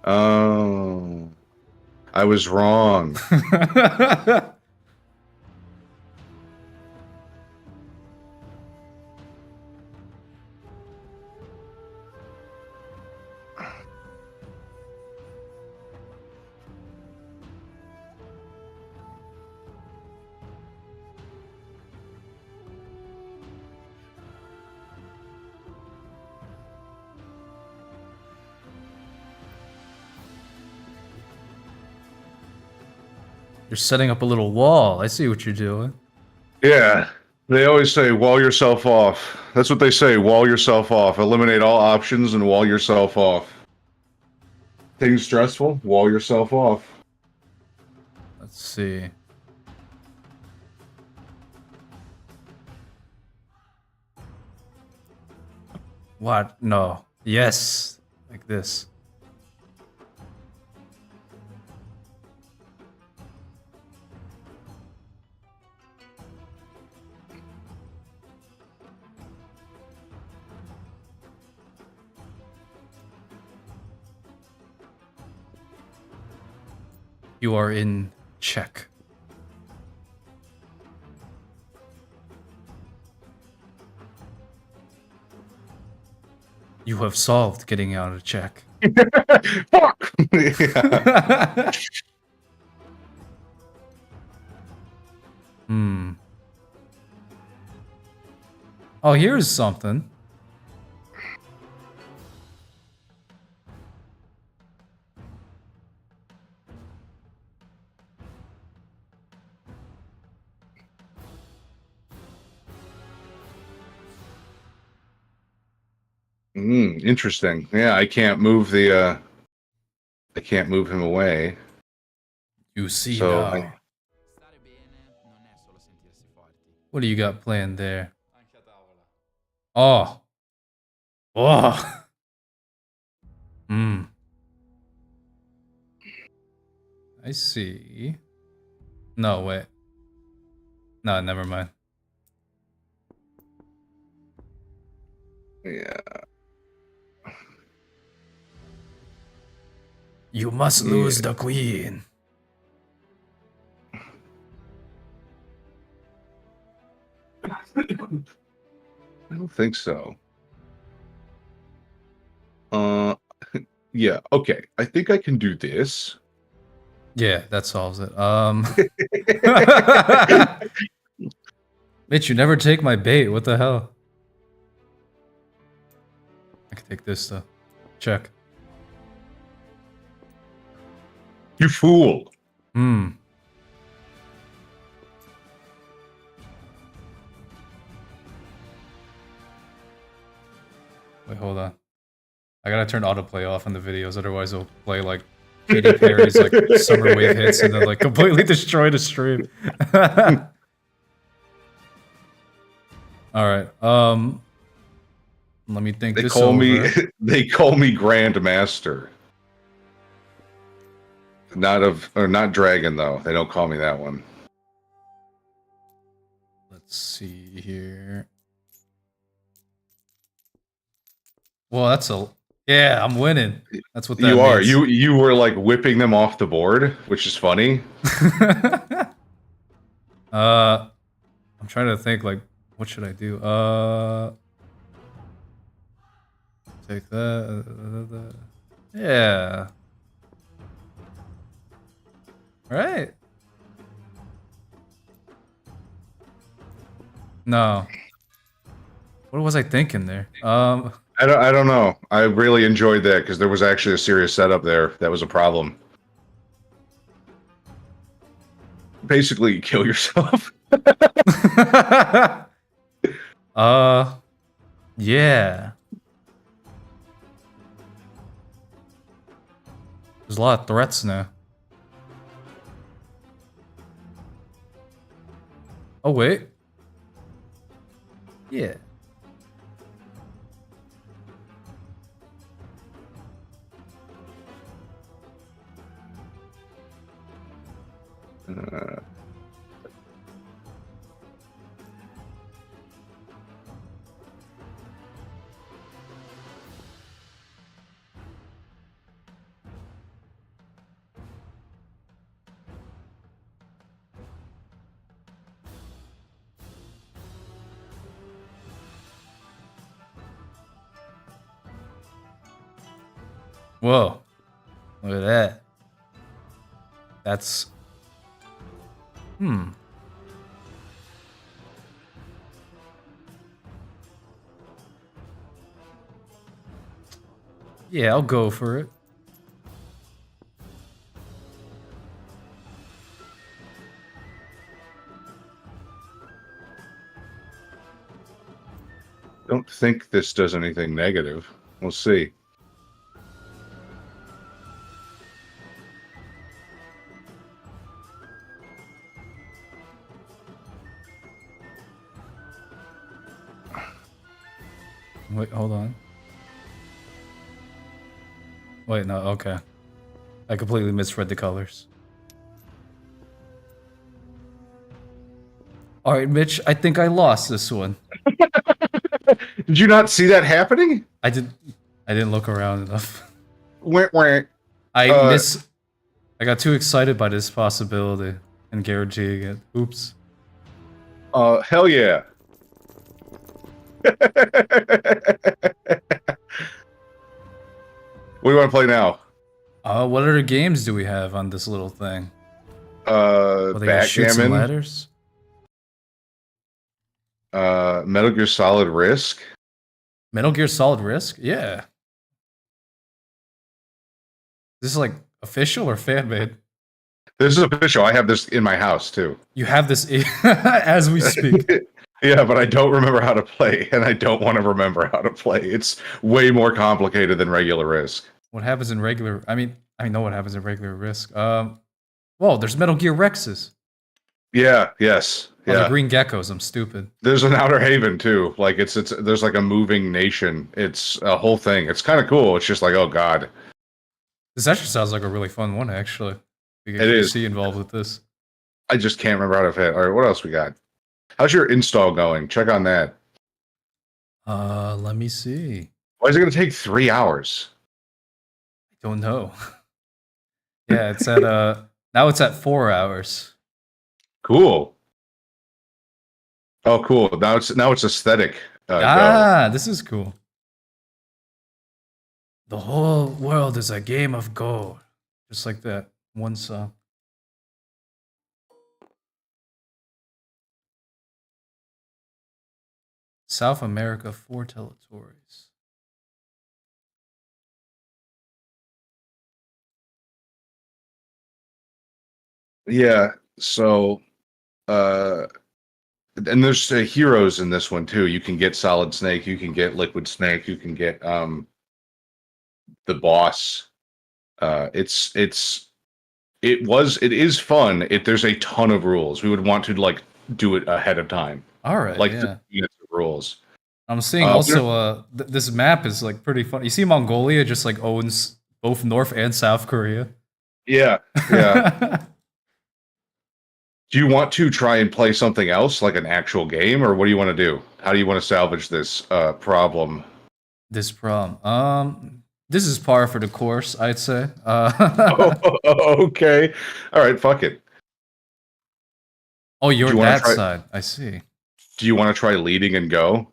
Oh, I was wrong. You're setting up a little wall. I see what you're doing. Yeah, they always say wall yourself off. That's what they say, wall yourself off. Eliminate all options and wall yourself off. Things stressful, wall yourself off. Let's see. What? No. Yes. Like this. You are in check. You have solved getting out of check. Fuck! Yeah. Hmm. Oh, here's something. Interesting. Yeah, I can't move the I can't move him away. You see So now. Stare bene non è solo sentirsi forti. What do you got planned there? Anche a tavola. Oh. Oh. Hmm. I see. No, wait. No, never mind. Yeah. You must lose the queen. I don't think so. Yeah, okay. I think I can do this. Yeah, that solves it. Mitch, you never take my bait. What the hell? I can take this though. Check. You fool. Hmm. Wait, hold on. I gotta turn autoplay off on the videos, otherwise it'll play like Katy Perry's like summer wave hits and then like completely destroy the stream. All right. Let me think They this call over. me they call me Grandmaster. Not Dragon though. They don't call me that one. Let's see here. Well, that's a yeah. I'm winning. That's what that You are. means. You were like whipping them off the board, which is funny. I'm trying to think like what should I do? Take that. Yeah. All right. No. What was I thinking there? I don't know. I really enjoyed that because there was actually a serious setup there. That was a problem. Basically, you kill yourself. Yeah. There's a lot of threats now. Oh, wait. Yeah. Whoa. Look at that. That's... Yeah, I'll go for it. Don't think this does anything negative. We'll see. Wait, hold on. Wait, no, okay. I completely misread the colors. Alright, Mitch, I think I lost this one. Did you not see that happening? I didn't look around enough. Wah, wah. I got too excited by this possibility and guaranteeing it. Oops. Hell yeah. What do you want to play now? What other games do we have on this little thing? They got Chutes and Backgammon. Ladders? Metal Gear Solid Risk. Metal Gear Solid Risk? Yeah. This is like official or fan made? This is official. I have this in my house too. You have this as we speak. Yeah, but I don't remember how to play, and I don't want to remember how to play. It's way more complicated than regular Risk. What happens in regular? I know what happens in regular Risk. Whoa, there's Metal Gear Rexes. Yeah. Yes. Oh, Yeah. the green geckos. I'm stupid. There's an Outer Haven too. Like it's there's like a moving nation. It's a whole thing. It's kind of cool. It's just like, oh god. This actually sounds like a really fun one. Actually, we get It is. QC involved with this. I just can't remember how to fit. All right, what else we got? How's your install going? Check on that. Let me see. Why is it going to take 3 hours? Don't know. Yeah, it's at now it's at 4 hours. Cool. Oh, cool. Now it's aesthetic. This is cool. The whole world is a game of Go. Just like that one song. South America, 4 territories. Yeah. So, and there's heroes in this one too. You can get Solid Snake. You can get Liquid Snake. You can get the boss. It is fun. There's a ton of rules. We would want to like do it ahead of time. All right, Like yeah. 3 minutes of rules. I'm seeing also this map is like pretty fun. You see Mongolia just like owns both North and South Korea. Yeah. Yeah. Do you want to try and play something else, like an actual game, or what do you want to do? How do you want to salvage this problem? This problem. This is par for the course, I'd say. Okay. All right, fuck it. Oh, you're Do you wanna that try- side. I see. Do you want to try leading and go?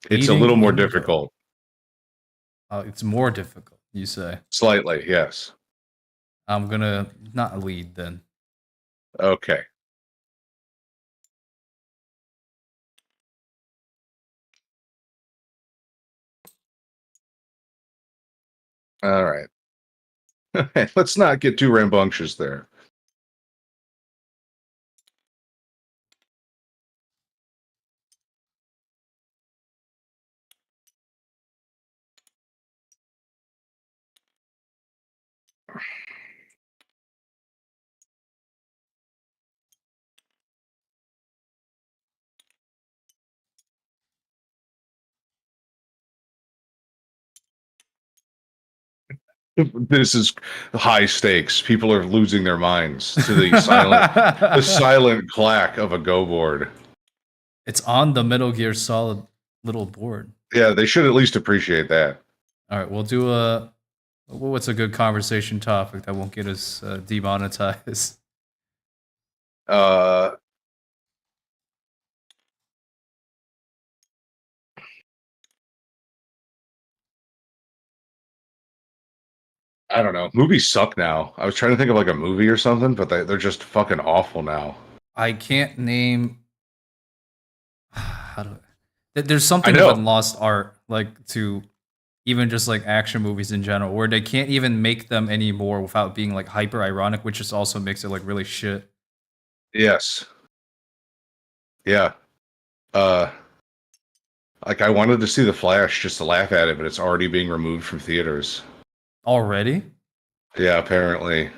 It's a Leading little more and go. difficult. It's more difficult, you say. Slightly, yes. I'm gonna not lead then. Okay. All right. Let's not get too rambunctious there. This is high stakes. People are losing their minds to the silent clack of a Go board. It's on the Metal Gear Solid little board. Yeah, they should at least appreciate that. All right, we'll do what's a good conversation topic that won't get us demonetized? I don't know. Movies suck now. I was trying to think of like a movie or something, but they're just fucking awful now. I can't name. How do there's I something of a know. lost art, like to even just like action movies in general, where they can't even make them anymore without being like hyper ironic, which just also makes it like really shit. Yes. Yeah. Uh, like I wanted to see The Flash just to laugh at it, but it's already being removed from theaters. Already? Yeah, apparently.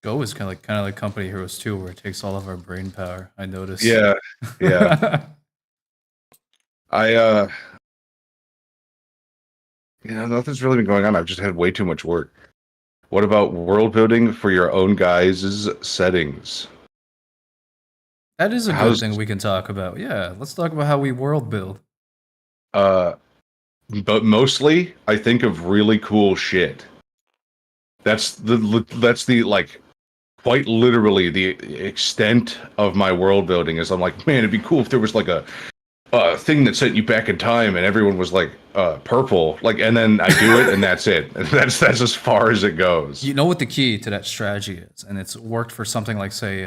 Go is kind of like Company Heroes 2, where it takes all of our brain power. I noticed. Yeah. Yeah. I nothing's really been going on. I've just had way too much work. What about world building for your own guys' settings? That is a good How's thing we can talk about. Yeah, let's talk about how we world build. uh but mostly I think of really cool shit. That's the like quite literally the extent of my world building is I'm like, man, it'd be cool if there was like a thing that sent you back in time and everyone was like purple, like, and then I do it and that's it. That's as far as it goes. You know what the key to that strategy is, and it's worked for something like, say,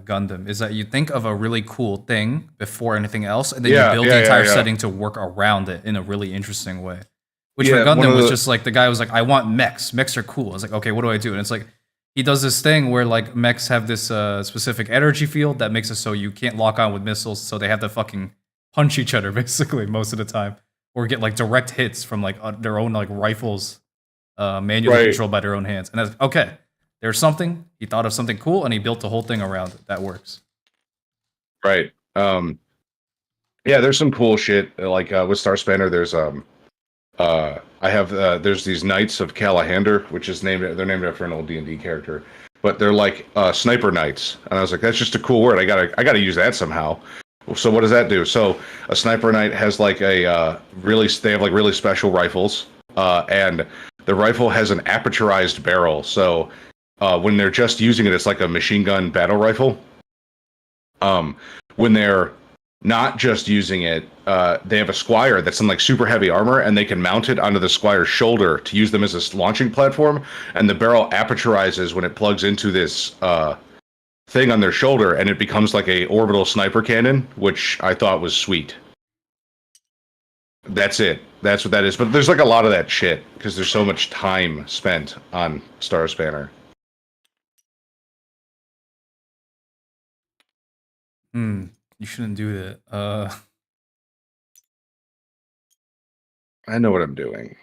Gundam, is that you think of a really cool thing before anything else, and then you build the entire setting to work around it in a really interesting way. Which for Gundam was just like, the guy was like, I want mechs. Mechs are cool. I was like, okay, what do I do? And it's like, he does this thing where like mechs have this specific energy field that makes it so you can't lock on with missiles, so they have to fucking punch each other basically most of the time, or get like direct hits from like their own like rifles, manually controlled by their own hands. And that's okay. There's something he thought of something cool, and he built the whole thing around it. That works. Right. Yeah, there's some cool shit like with Star Spanner. There's I have there's these Knights of Calahander, which is they're named after an old D&D character, but they're like sniper knights, and I was like, that's just a cool word. I gotta use that somehow. So what does that do? So a sniper knight has like a they have like really special rifles, and the rifle has an aperturized barrel. So when they're just using it, it's like a machine gun battle rifle. When they're not just using it, they have a squire that's in like super heavy armor, and they can mount it onto the squire's shoulder to use them as a launching platform. And the barrel aperturizes when it plugs into this thing on their shoulder, and it becomes like a orbital sniper cannon, which I thought was sweet. That's it. That's what that is. But there's like a lot of that shit because there's so much time spent on Star Spanner. You shouldn't do that. I know what I'm doing.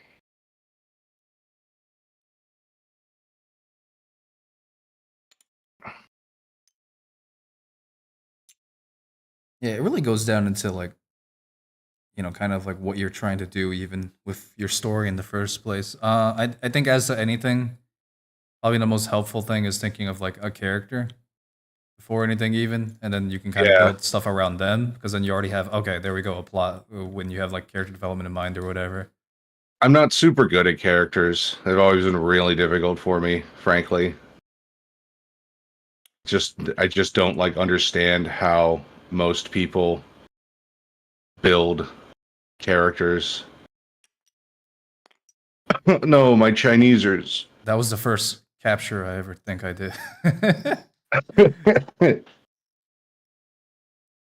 Yeah, it really goes down into like, kind of like what you're trying to do, even with your story in the first place. I think as to anything, probably the most helpful thing is thinking of like a character before anything even, and then you can kind of build stuff around them, because then you already have, okay, there we go, a plot when you have like character development in mind or whatever. I'm not super good at characters. They've always been really difficult for me, frankly. I just don't like understand how most people build characters. No, my Chinesers. That was the first capture I ever think I did.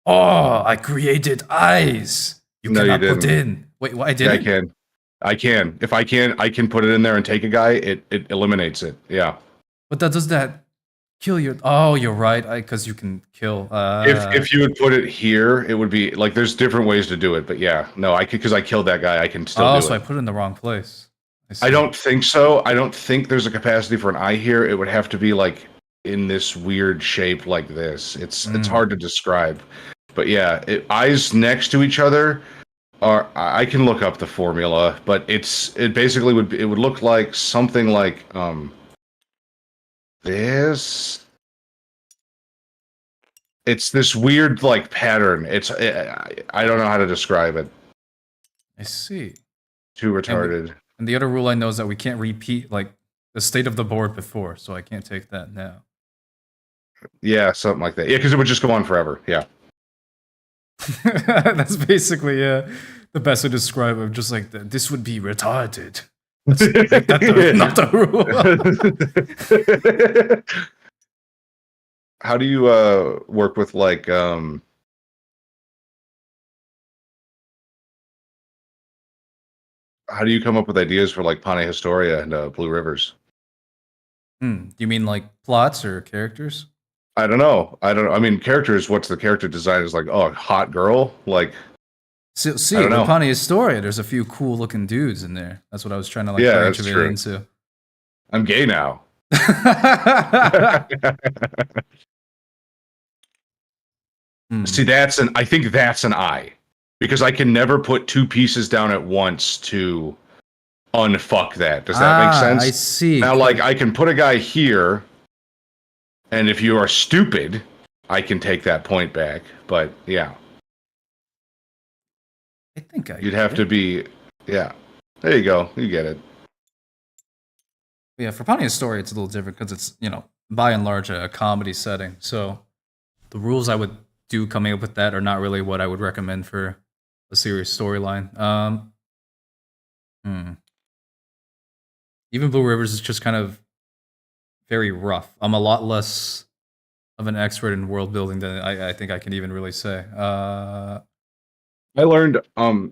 Oh, I created eyes. You No, cannot you put didn't. in. Wait, what? I did. Yeah, I can. If I can put it in there and take a guy. It eliminates it. Yeah. But that does that kill your? Oh, you're right. Because you can kill. If you would put it here, it would be like there's different ways to do it. But yeah, no, I could because I killed that guy. I can still do so it. I put it in the wrong place. see. I don't think so. I don't think there's a capacity for an eye here. It would have to be like in this weird shape like this. It's hard to describe. But yeah, eyes next to each other are. I can look up the formula, but it basically it would look like something like this. It's this weird like pattern. I don't know how to describe it. I see. Too retarded. And the other rule I know is that we can't repeat like the state of the board before, so I can't take that now. Yeah, something like that. Yeah, because it would just go on forever. Yeah. That's basically the best to describe it. Just like this would be retarded. That's like, not the rule. How do you work with like how do you come up with ideas for like Pane Historia and Blue Rivers? You mean like plots or characters? I don't know. I mean, characters. What's the character design? Is like, oh, hot girl. Like, See, I don't know. with Pane Historia, there's a few cool looking dudes in there. That's what I was trying to like Yeah, branch that's it true. into. I'm gay now. See, I think that's an eye. Because I can never put two pieces down at once to unfuck that. Does that make sense? I see. Now, like, I can put a guy here, and if you are stupid, I can take that point back. But yeah, I think you'd have to be. Yeah, there you go. You get it. Yeah, for Pontia's story, it's a little different because it's, by and large a comedy setting. So the rules I would do coming up with that are not really what I would recommend for a serious storyline. Even Blue Rivers is just kind of very rough. I'm a lot less of an expert in world building than I think I can even really say. I learned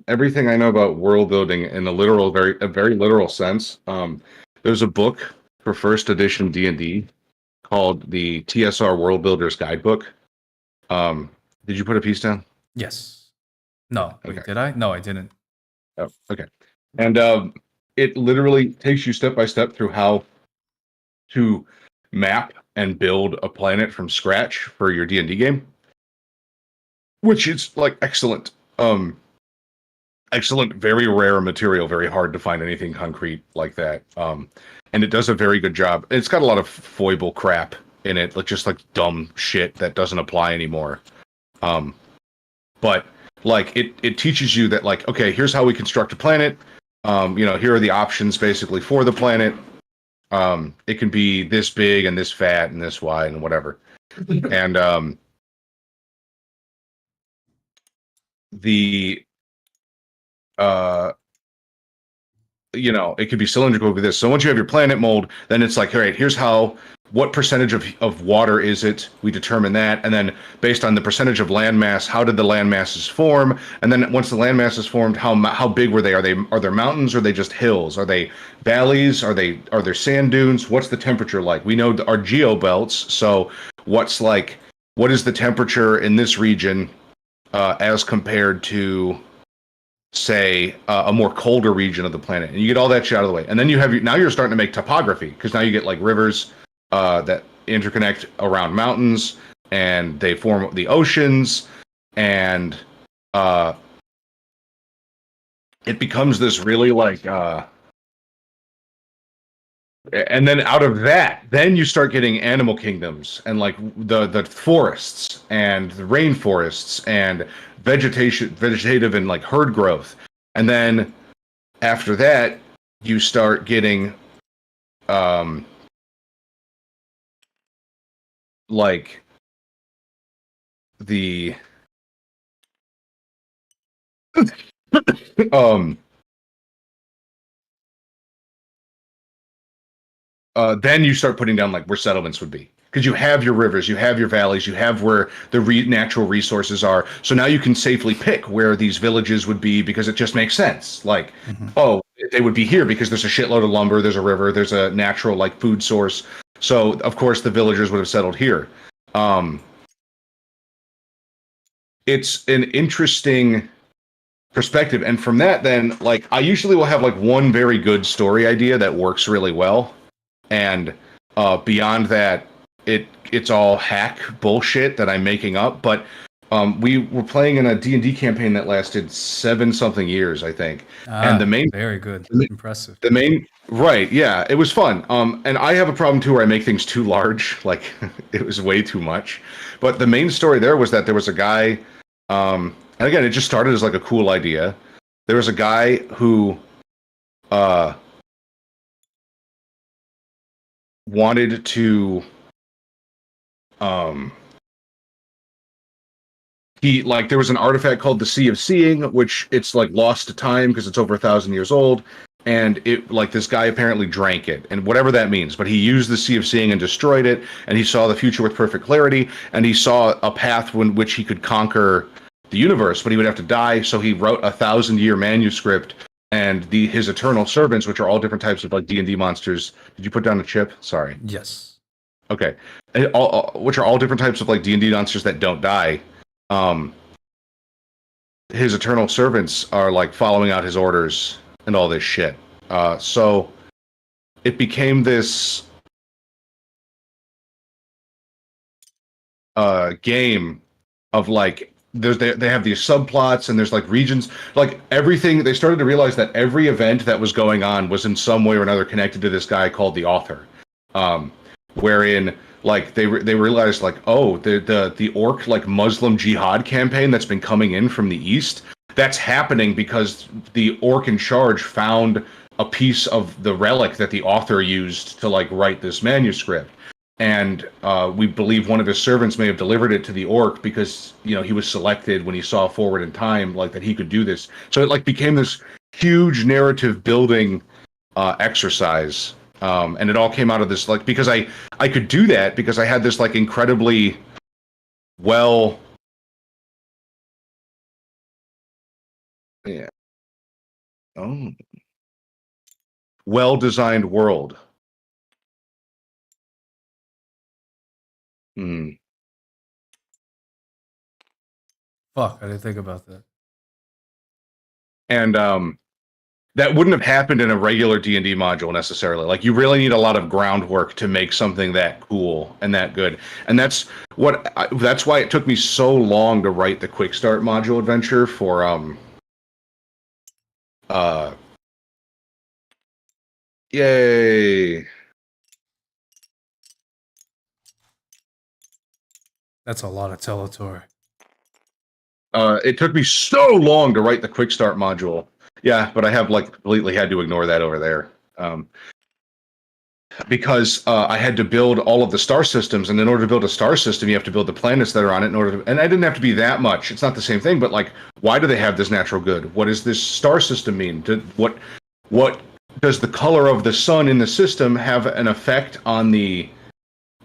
everything I know about world building in a very literal sense. There's a book for first edition D&D called the TSR World Builders Guidebook. Did you put a piece down? Yes. No. Okay. Wait, did I? No, I didn't. Oh, okay. And it literally takes you step by step through how to map and build a planet from scratch for your D&D game, which is like excellent. Excellent, very rare material, very hard to find anything concrete like that. And it does a very good job. It's got a lot of foible crap in it, just like dumb shit that doesn't apply anymore. But like it teaches you that like, okay, here's how we construct a planet. Here are the options basically for the planet. It can be this big and this fat and this wide and whatever. And it could be cylindrical with this. So once you have your planet mold, then it's like, all right, here's what percentage of water is it? We determine that. And then based on the percentage of landmass, how did the landmasses form? And then once the landmass is formed, how big were they? Are there mountains? Or are they just hills? Are they valleys? Are there sand dunes? What's the temperature like? We know our geobelts. So what is the temperature in this region as compared to, say, a more colder region of the planet? And you get all that shit out of the way. And then now you're starting to make topography, because now you get like rivers that interconnect around mountains, and they form the oceans, and it becomes this really like and then out of that, then you start getting animal kingdoms and like the forests and the rainforests and vegetative and like herd growth. And then after that, you start getting like the then you start putting down like where settlements would be, because you have your rivers, you have your valleys, you have where the natural resources are. So now you can safely pick where these villages would be, because it just makes sense. Like, oh, they would be here because there's a shitload of lumber, there's a river, there's a natural like food source. So of course the villagers would have settled here. It's an interesting perspective. And from that, then, like, I usually will have like one very good story idea that works really well, and beyond that, it's all hack bullshit that I'm making up. But we were playing in a D&D campaign that lasted 7-something years, I think. And the main very good, impressive. the main right, yeah, it was fun. And I have a problem too where I make things too large, like it was way too much. But the main story there was that there was a guy, and again, it just started as like a cool idea. There was a guy who wanted to there was an artifact called the Sea of Seeing, which it's like lost to time because it's over 1,000 years old, and it like this guy apparently drank it, and whatever that means, but he used the Sea of Seeing and destroyed it, and he saw the future with perfect clarity, and he saw a path in which he could conquer the universe, but he would have to die, so he wrote a 1,000-year manuscript, and his eternal servants, which are all different types of like D&D monsters. Did you put down a chip? Sorry. Yes. Okay. Which are all different types of like D&D monsters that don't die. His eternal servants are like following out his orders and all this shit. So it became this game of like they have these subplots and there's like regions, like everything. They started to realize that every event that was going on was in some way or another connected to this guy called the author, wherein like they realized like, oh, the orc like Muslim jihad campaign that's been coming in from the east, that's happening because the orc in charge found a piece of the relic that the author used to like write this manuscript. And we believe one of his servants may have delivered it to the orc because, you know, he was selected when he saw forward in time, like that he could do this. So it like became this huge narrative building exercise. And it all came out of this, like, because I could do that because I had this like incredibly well, yeah, well-designed world. Fuck, I didn't think about that. And that wouldn't have happened in a regular D&D module necessarily. Like, you really need a lot of groundwork to make something that cool and that good. And that's why it took me so long to write the Quick Start module adventure for yay. That's a lot of Teletor. It took me so long to write the Quick Start module. Yeah, but I have like completely had to ignore that over there. Because I had to build all of the star systems, and in order to build a star system, you have to build the planets that are on it in order to, and I didn't have to be that much. It's not the same thing, but like, why do they have this natural good? What does this star system mean? What does the color of the sun in the system have an effect on the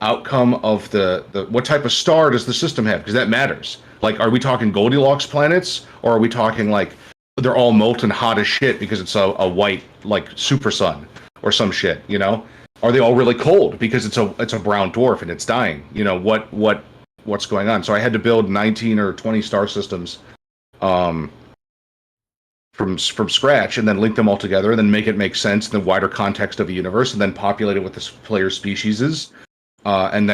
outcome of the what type of star does the system have? Because that matters. Like, are we talking Goldilocks planets, or are we talking like they're all molten hot as shit because it's a white like super sun or some shit, you know? Are they all really cold because it's a brown dwarf and it's dying? You know, what's going on? So I had to build 19 or 20 star systems from scratch, and then link them all together, and then make it make sense in the wider context of the universe, and then populate it with the player species, and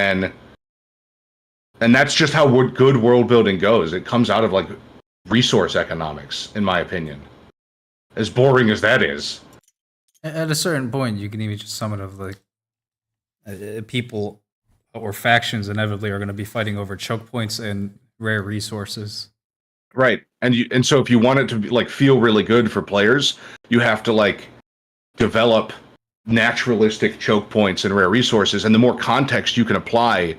that's just how good world building goes. It comes out of like resource economics, in my opinion. As boring as that is. At a certain point, you can even just summon of like people or factions inevitably are going to be fighting over choke points and rare resources. Right, and so if you want it to be, like, feel really good for players, you have to like develop naturalistic choke points and rare resources, and the more context you can apply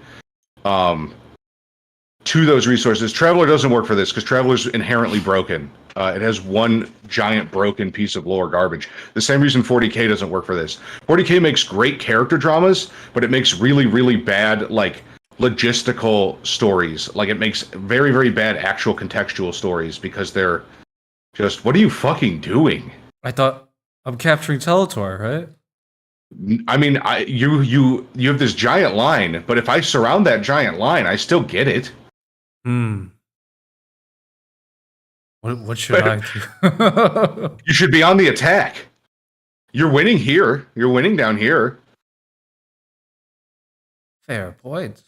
to those resources. Traveler doesn't work for this because Traveler's inherently broken. It has one giant broken piece of lore garbage. The same reason 40K doesn't work for this. 40K makes great character dramas, but it makes really, really bad, like, logistical stories. Like, it makes very, very bad actual contextual stories because they're just, what are you fucking doing? I thought I'm capturing Teletor, right? I mean, you have this giant line, but if I surround that giant line, I still get it. What should I do? You should be on the attack. You're winning here. You're winning down here. Fair point.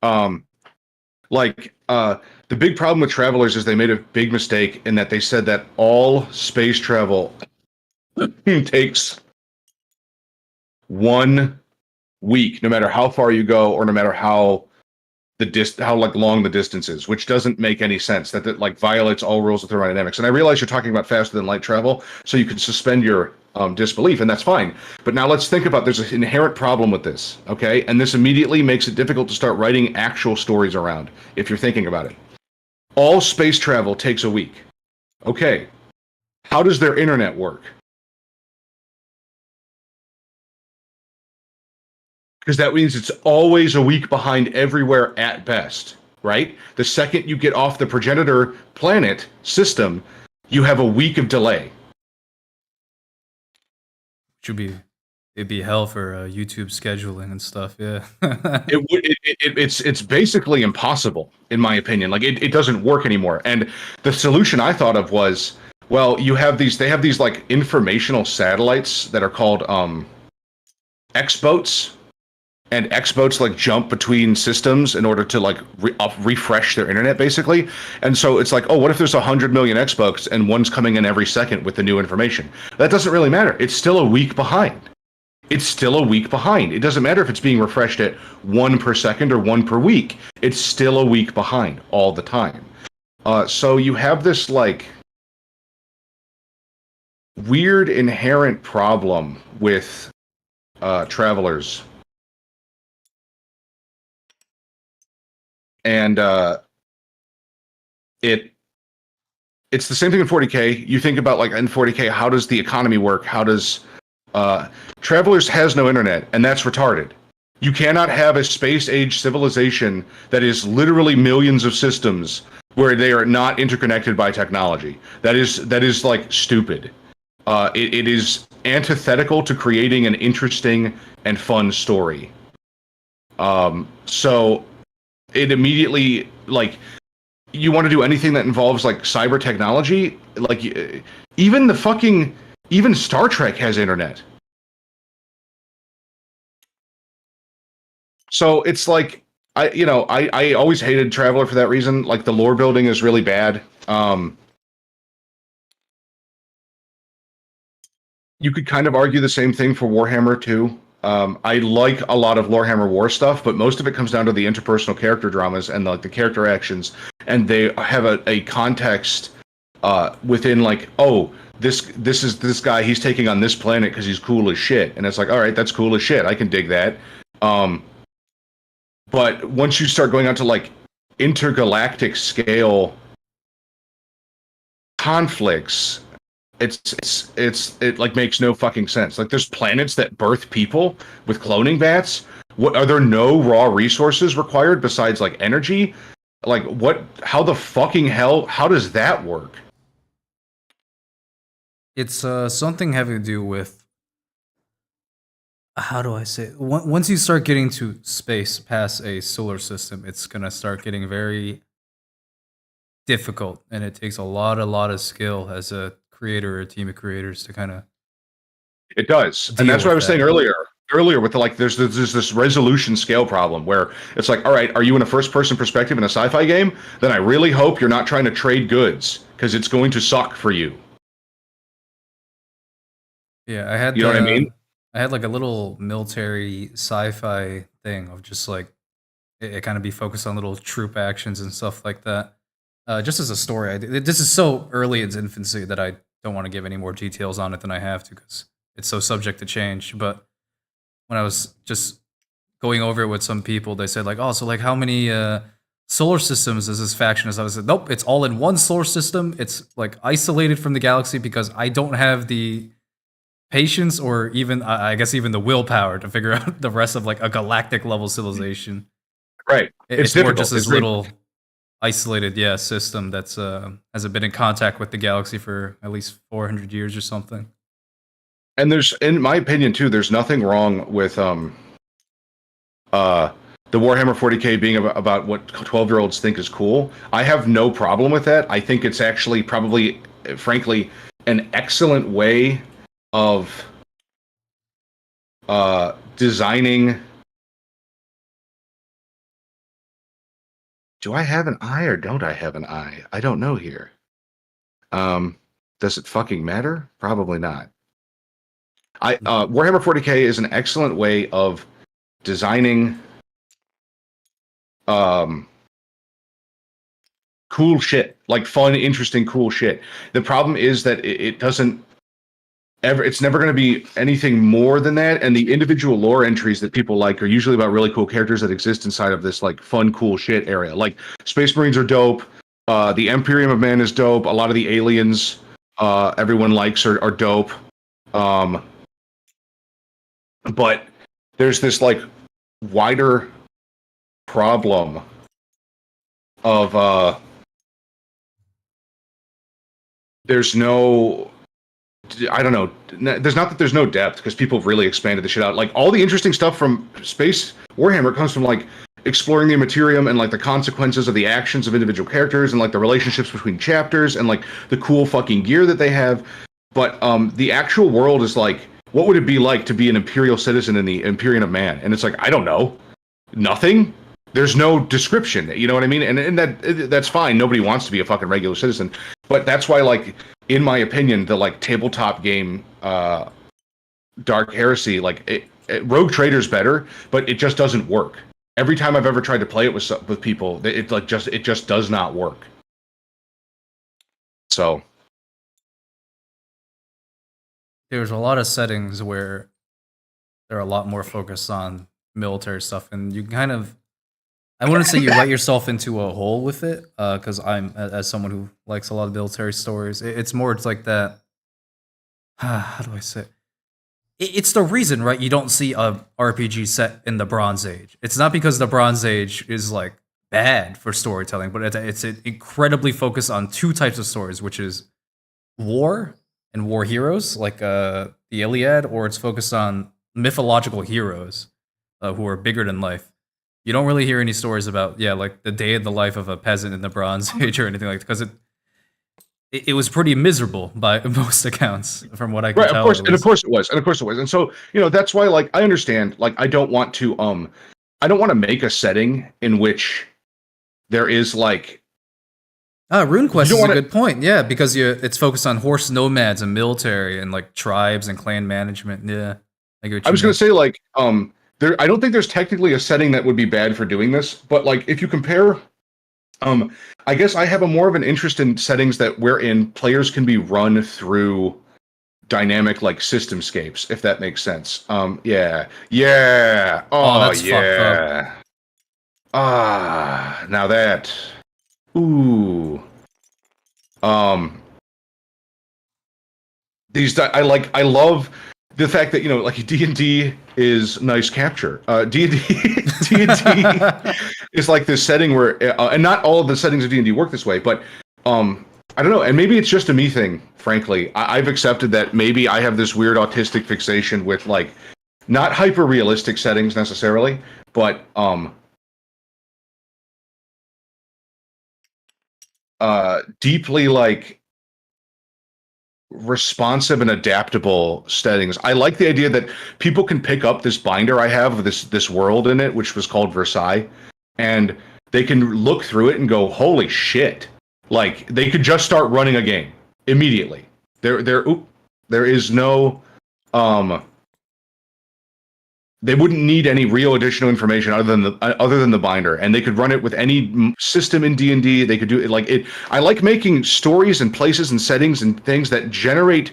Um, the big problem with travelers is they made a big mistake in that they said that all space travel takes 1 week, no matter how far you go or no matter how long the distance is, which doesn't make any sense. That like violates all rules of thermodynamics. And I realize you're talking about faster than light travel, so you can suspend your disbelief, and that's fine. But now let's think about there's an inherent problem with this, okay? And this immediately makes it difficult to start writing actual stories around if you're thinking about it. All space travel takes a week. Okay. How does their internet work? Because that means it's always a week behind everywhere at best, right? The second you get off the progenitor planet system, you have a week of delay. It'd be hell for YouTube scheduling and stuff. Yeah. It's basically impossible, in my opinion. Like it doesn't work anymore. And the solution I thought of was, well, they have these like informational satellites that are called X-boats. And X-boats like jump between systems in order to like refresh their internet, basically. And so it's like, oh, what if there's 100 million X-boats and one's coming in every second with the new information? That doesn't really matter. It's still a week behind. It's still a week behind. It doesn't matter if it's being refreshed at 1 per second or 1 per week. It's still a week behind all the time. So you have this like weird inherent problem with travelers. And it's the same thing in 40K. You think about like in 40K, how does the economy work? How does Travelers has no internet, and that's retarded. You cannot have a space age civilization that is literally millions of systems where they are not interconnected by technology. That is like stupid. It is antithetical to creating an interesting and fun story. So it immediately, like, you want to do anything that involves like cyber technology, like even Star Trek has internet. So it's like I always hated Traveler for that reason. Like the lore building is really bad. You could kind of argue the same thing for Warhammer too. I like a lot of Lorehammer War stuff, but most of it comes down to the interpersonal character dramas and like the character actions, and they have a context within like, oh, this is this guy, he's taking on this planet because he's cool as shit, and it's like, all right, that's cool as shit, I can dig that. But once you start going on to like intergalactic scale conflicts, it like makes no fucking sense. Like there's planets that birth people with cloning bats. What are there no raw resources required besides like energy? Like what? How the fucking hell? How does that work? It's something having to do with, how do I say it? Once you start getting to space past a solar system, it's gonna start getting very difficult, and it takes a lot of skill as a creator or a team of creators to kind of. It does, and that's what I was saying earlier with the, like there's this resolution scale problem where it's like, all right, are you in a first person perspective in a sci-fi game? Then I really hope you're not trying to trade goods, because it's going to suck for you. Yeah, I had, you know what I mean? I had like a little military sci-fi thing of just like it kind of be focused on little troop actions and stuff like that. Just as a story, this is so early in its infancy that I don't want to give any more details on it than I have to, because it's so subject to change. But when I was just going over it with some people, they said like, oh, so like how many solar systems is this faction? As I said, nope, it's all in one solar system. It's like isolated from the galaxy because I don't have the patience or even, I guess, even the willpower to figure out the rest of like a galactic level civilization. Right. It's more just this little isolated, system that's hasn't been in contact with the galaxy for at least 400 years or something. And there's, in my opinion too, there's nothing wrong with the Warhammer 40K being about what 12-year-olds think is cool. I have no problem with that. I think it's actually probably, frankly, an excellent way of designing. Do I have an eye or don't I have an eye? I don't know here. Does it fucking matter? Probably not. Warhammer 40K is an excellent way of designing cool shit, like fun, interesting, cool shit. The problem is that it doesn't ever. It's never going to be anything more than that. And the individual lore entries that people like are usually about really cool characters that exist inside of this like fun, cool shit area. Like Space Marines are dope. The Imperium of Man is dope. A lot of the aliens everyone likes are dope. But there's this like wider problem of there's no, I don't know, there's not that there's no depth because people have really expanded the shit out. Like all the interesting stuff from Space Warhammer comes from like exploring the Materium and like the consequences of the actions of individual characters and like the relationships between chapters and like the cool fucking gear that they have. But the actual world is like, what would it be like to be an Imperial citizen in the Imperium of Man? And it's like, I don't know, nothing. There's no description, you know what I mean? And that's fine. Nobody wants to be a fucking regular citizen. But that's why, like, in my opinion, the like tabletop game Dark Heresy, like Rogue Trader's better, but it just doesn't work. Every time I've ever tried to play it with people, it just does not work. So There's a lot of settings where they're a lot more focused on military stuff, and you kind of, I wouldn't say you let yourself into a hole with it, because I'm, as someone who likes a lot of military stories, it's more, it's like that, how do I say it? It's the reason, right, you don't see a RPG set in the Bronze Age. It's not because the Bronze Age is, like, bad for storytelling, but it's incredibly focused on two types of stories, which is war and war heroes, like the Iliad, or it's focused on mythological heroes who are bigger than life. You don't really hear any stories about, like the day of the life of a peasant in the Bronze Age or anything like that, because it was pretty miserable by most accounts, from what I can tell. Of course it was. And so, that's why, like, I understand, like, I don't want to make a setting in which there is, like... RuneQuest is a good point, because it's focused on horse nomads and military and, like, tribes and clan management, I was going to say, like, I don't think there's technically a setting that would be bad for doing this, but, like, if you compare... I guess I have more of an interest in settings wherein players can be run through dynamic like systemscapes, if that makes sense. Oh, that's yeah. Now that. Ooh. I love the fact that, like D&D is nice capture. D&D is like this setting where, and not all of the settings of D&D work this way, but I don't know, and maybe it's just a me thing, frankly. I've accepted that maybe I have this weird autistic fixation with, like, not hyper-realistic settings necessarily, but deeply, like, responsive and adaptable settings. I like the idea that people can pick up this binder I have of this world in it, which was called Versailles, and they can look through it and go, holy shit. Like, they could just start running a game immediately. There is no they wouldn't need any real additional information other than the binder, and they could run it with any system in D&D. They could do it like it. I like making stories and places and settings and things that generate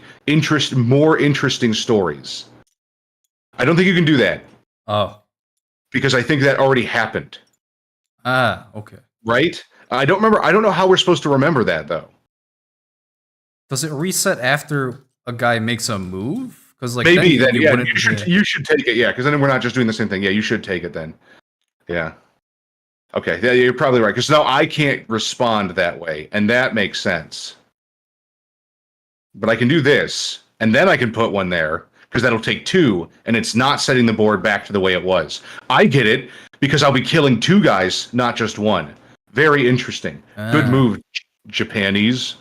more interesting stories. I don't think you can do that. Oh, because I think that already happened. Okay. Right? I don't remember. I don't know how we're supposed to remember that though. Does it reset after a guy makes a move? Because, like, maybe then you should take it, because then we're not just doing the same thing. You should take it then. Okay, you're probably right, because now I can't respond that way, and that makes sense. But I can do this, and then I can put one there, because that'll take two, and it's not setting the board back to the way it was. I get it, because I'll be killing 2 guys, not just 1. Very interesting. Good move, Japanese.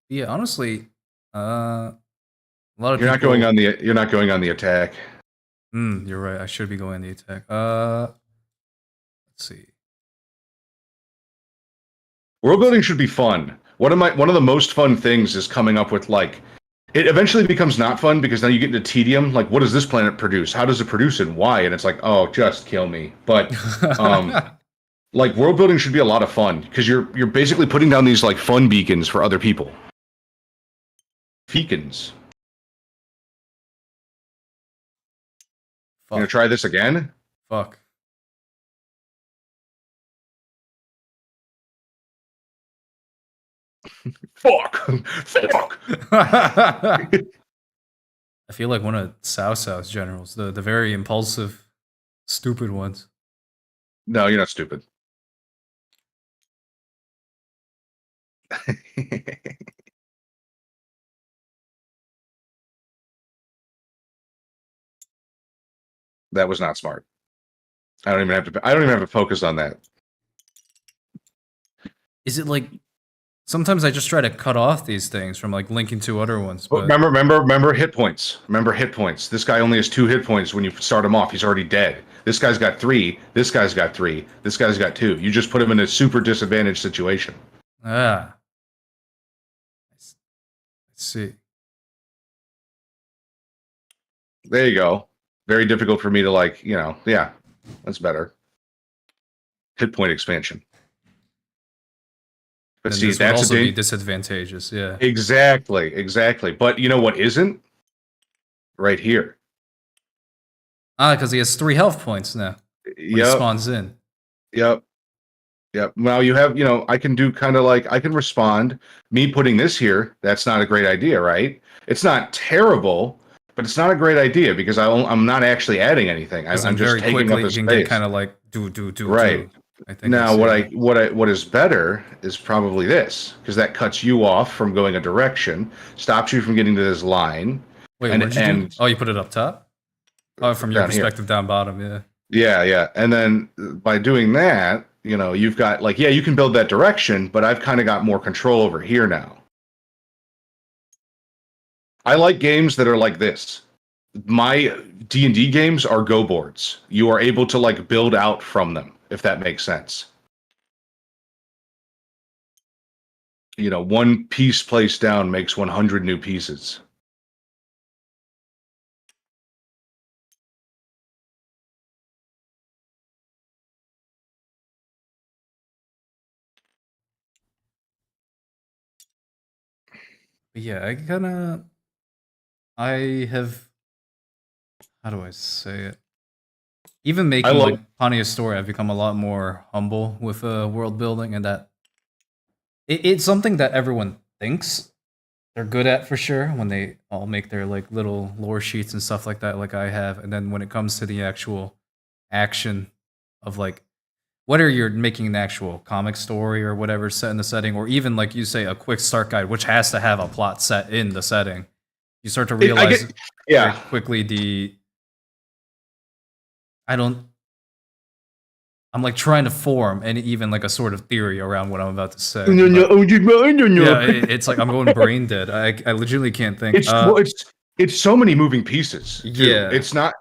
Yeah, honestly, a lot of You're people. not going on the. You're not going on the attack. You're right. I should be going the attack. Let's see. World building should be fun. One of the most fun things is coming up with like. It eventually becomes not fun because now you get into tedium. Like, what does this planet produce? How does it produce it? And why? And it's like, oh, just kill me. But like world building should be a lot of fun because you're basically putting down these like fun beacons for other people. Beacons. Fuck. You gonna try this again? Fuck. Fuck. Fuck. I feel like one of Cao Cao's generals, the very impulsive, stupid ones. No, you're not stupid. That was not smart. I don't even have to focus on that. Is it like sometimes I just try to cut off these things from like linking to other ones? But But remember hit points. Remember hit points. This guy only has 2 hit points when you start him off. He's already dead. This guy's got 3. This guy's got 3. This guy's got 2. You just put him in a super disadvantaged situation. I see. There you go. Very difficult for me to like, yeah, that's better. Hit point expansion. But And see, this would that's also be disadvantageous. Yeah. Exactly. But you know what isn't? Right here. Because he has 3 health points now. When he spawns in. Yep. Now you have, I can do kind of like, I can respond. Me putting this here, that's not a great idea, right? It's not terrible, but it's not a great idea because I'm not actually adding anything. I'm just very taking up quickly a you can space. get kind of like do. Right. I think Now, that's it. what is better is probably this, because that cuts you off from going a direction, stops you from getting to this line. Wait, and, what did you do? Oh, you put it up top? Oh, from your down here. perspective, down bottom, yeah. Yeah. And then by doing that, you've got like, yeah, you can build that direction, but I've kind of got more control over here now. I like games that are like this. My D&D games are go boards. You are able to like build out from them, if that makes sense. 1 piece placed down makes 100 new pieces. But yeah, I have, how do I say it? Even making like Pontia's story, I've become a lot more humble with world building, and that it's something that everyone thinks they're good at for sure when they all make their like little lore sheets and stuff like that, like I have. And then when it comes to the actual action of like whether you're making an actual comic story or whatever set in the setting, or even like you say a quick start guide, which has to have a plot set in the setting, you start to realize very quickly I'm like trying to form and even like a sort of theory around what I'm about to say. Yeah, it's like I'm going brain dead. I legitimately can't think. It's so many moving pieces. Too. Yeah, it's not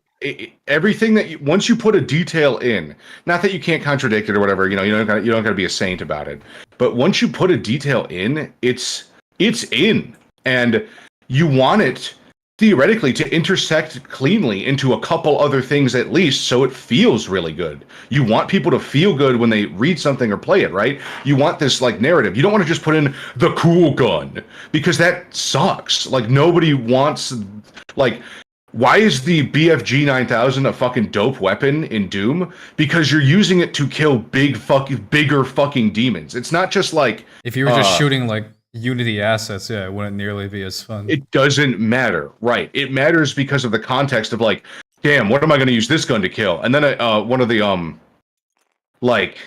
everything that once you put a detail in. Not that you can't contradict it or whatever. You don't got to be a saint about it. But once you put a detail in, it's in, and you want it theoretically to intersect cleanly into a couple other things at least, so it feels really good. You want people to feel good when they read something or play it, right? You want this like narrative. You don't want to just put in the cool gun because that sucks. Like nobody wants like. Why is the BFG 9000 a fucking dope weapon in Doom? Because you're using it to kill bigger fucking demons. It's not just like if you were just shooting like Unity assets, yeah, it wouldn't nearly be as fun. It doesn't matter, right? It matters because of the context of like, damn, what am I going to use this gun to kill? And then one of the like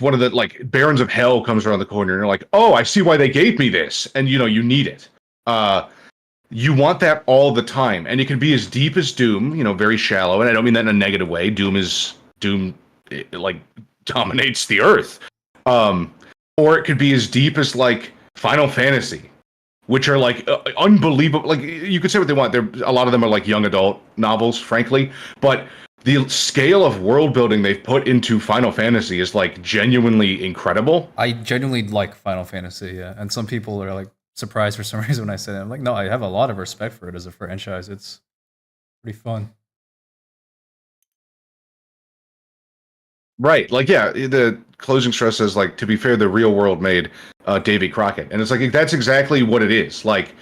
one of the like Barons of Hell comes around the corner, and you're like, oh, I see why they gave me this, and you need it. you want that all the time, and it can be as deep as Doom, very shallow, and I don't mean that in a negative way. Doom like dominates the earth. Or it could be as deep as like Final Fantasy, which are like unbelievable. Like you could say what they want. A lot of them are like young adult novels, frankly, but the scale of world building they've put into Final Fantasy is like genuinely incredible. I genuinely like Final Fantasy, yeah. And some people are like surprised for some reason when I say that. I'm like, no, I have a lot of respect for it as a franchise. It's pretty fun. Right. Like, yeah, the closing stress says, like, to be fair, the real world made Davy Crockett. And it's like, that's exactly what it is. Like,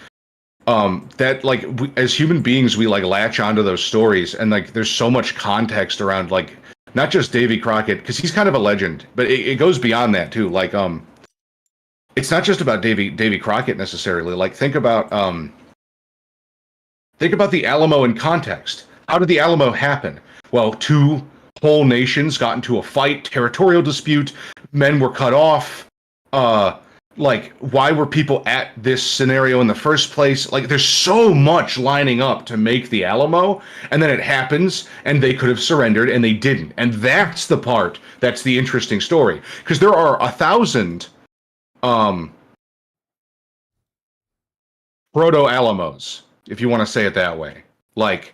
that, like, as human beings, we, like, latch onto those stories. And, like, there's so much context around, like, not just Davy Crockett, because he's kind of a legend, but it goes beyond that, too. Like, it's not just about Davy Crockett, necessarily. Like, think about the Alamo in context. How did the Alamo happen? Well, two whole nations got into a fight, territorial dispute, men were cut off. Like, why were people at this scenario in the first place? Like, there's so much lining up to make the Alamo, and then it happens, and they could have surrendered, and they didn't. And that's the part that's the interesting story. Because there are 1,000 proto-Alamos, if you want to say it that way. Like,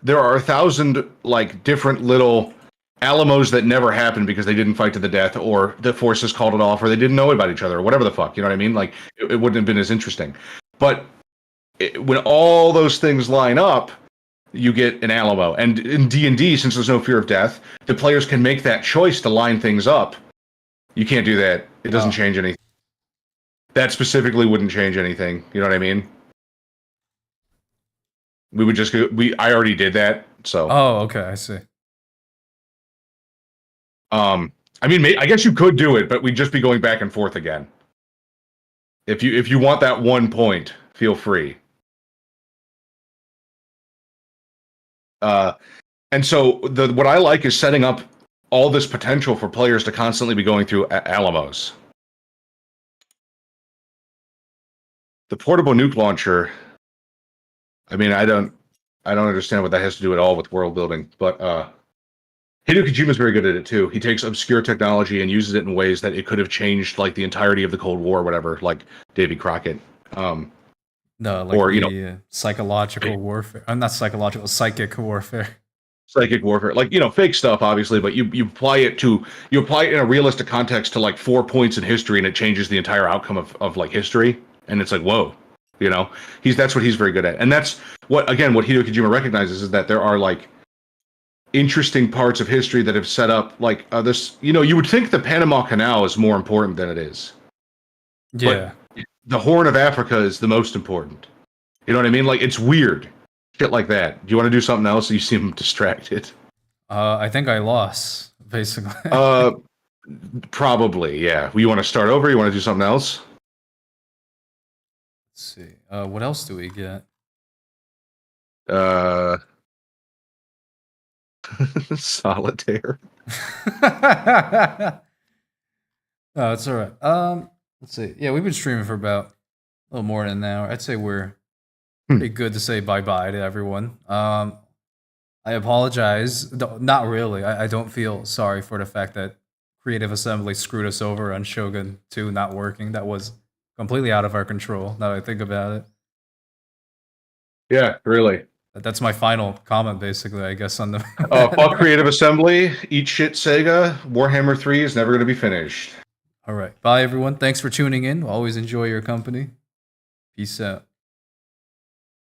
there are 1,000 like different little Alamos that never happened because they didn't fight to the death, or the forces called it off, or they didn't know about each other, or whatever the fuck. You know what I mean? Like, it wouldn't have been as interesting. But when all those things line up, you get an Alamo. And in D&D, since there's no fear of death, the players can make that choice to line things up. You can't do that. It doesn't change anything. That specifically wouldn't change anything. You know what I mean? We would just go. I already did that, so. Oh, okay, I see. I mean, I guess you could do it, but we'd just be going back and forth again. If you want that 1 point, feel free. And so what I like is setting up all this potential for players to constantly be going through Alamos. The portable nuke launcher. I mean, I don't understand what that has to do at all with world building, but Hideo Kojima's very good at it too. He takes obscure technology and uses it in ways that it could have changed like the entirety of the Cold War or whatever, like Davy Crockett. No, like or, psychological warfare. I'm not psychological, psychic warfare. Psychic warfare, like fake stuff, obviously, but you apply it in a realistic context to like 4 points in history, and it changes the entire outcome of like history, and it's like whoa. That's what he's very good at. And that's what Hideo Kojima recognizes, is that there are like interesting parts of history that have set up like this. You would think the Panama Canal is more important than it is. Yeah. But the Horn of Africa is the most important. You know what I mean? Like, it's weird. Shit like that. Do you want to do something else? You seem distracted. I think I lost, basically. Probably, yeah. You want to start over? You want to do something else? Let's see. What else do we get? Solitaire. No, it's all right. Let's see. Yeah, we've been streaming for about a little more than an hour. I'd say we're pretty good to say bye-bye to everyone. I apologize. Not really. I don't feel sorry for the fact that Creative Assembly screwed us over on Shogun 2 not working. That was completely out of our control, now that I think about it. Yeah, really. That's my final comment, basically, I guess, on the... Fuck Creative Assembly, eat shit Sega, Warhammer 3 is never going to be finished. All right. Bye, everyone. Thanks for tuning in. Always enjoy your company. Peace out.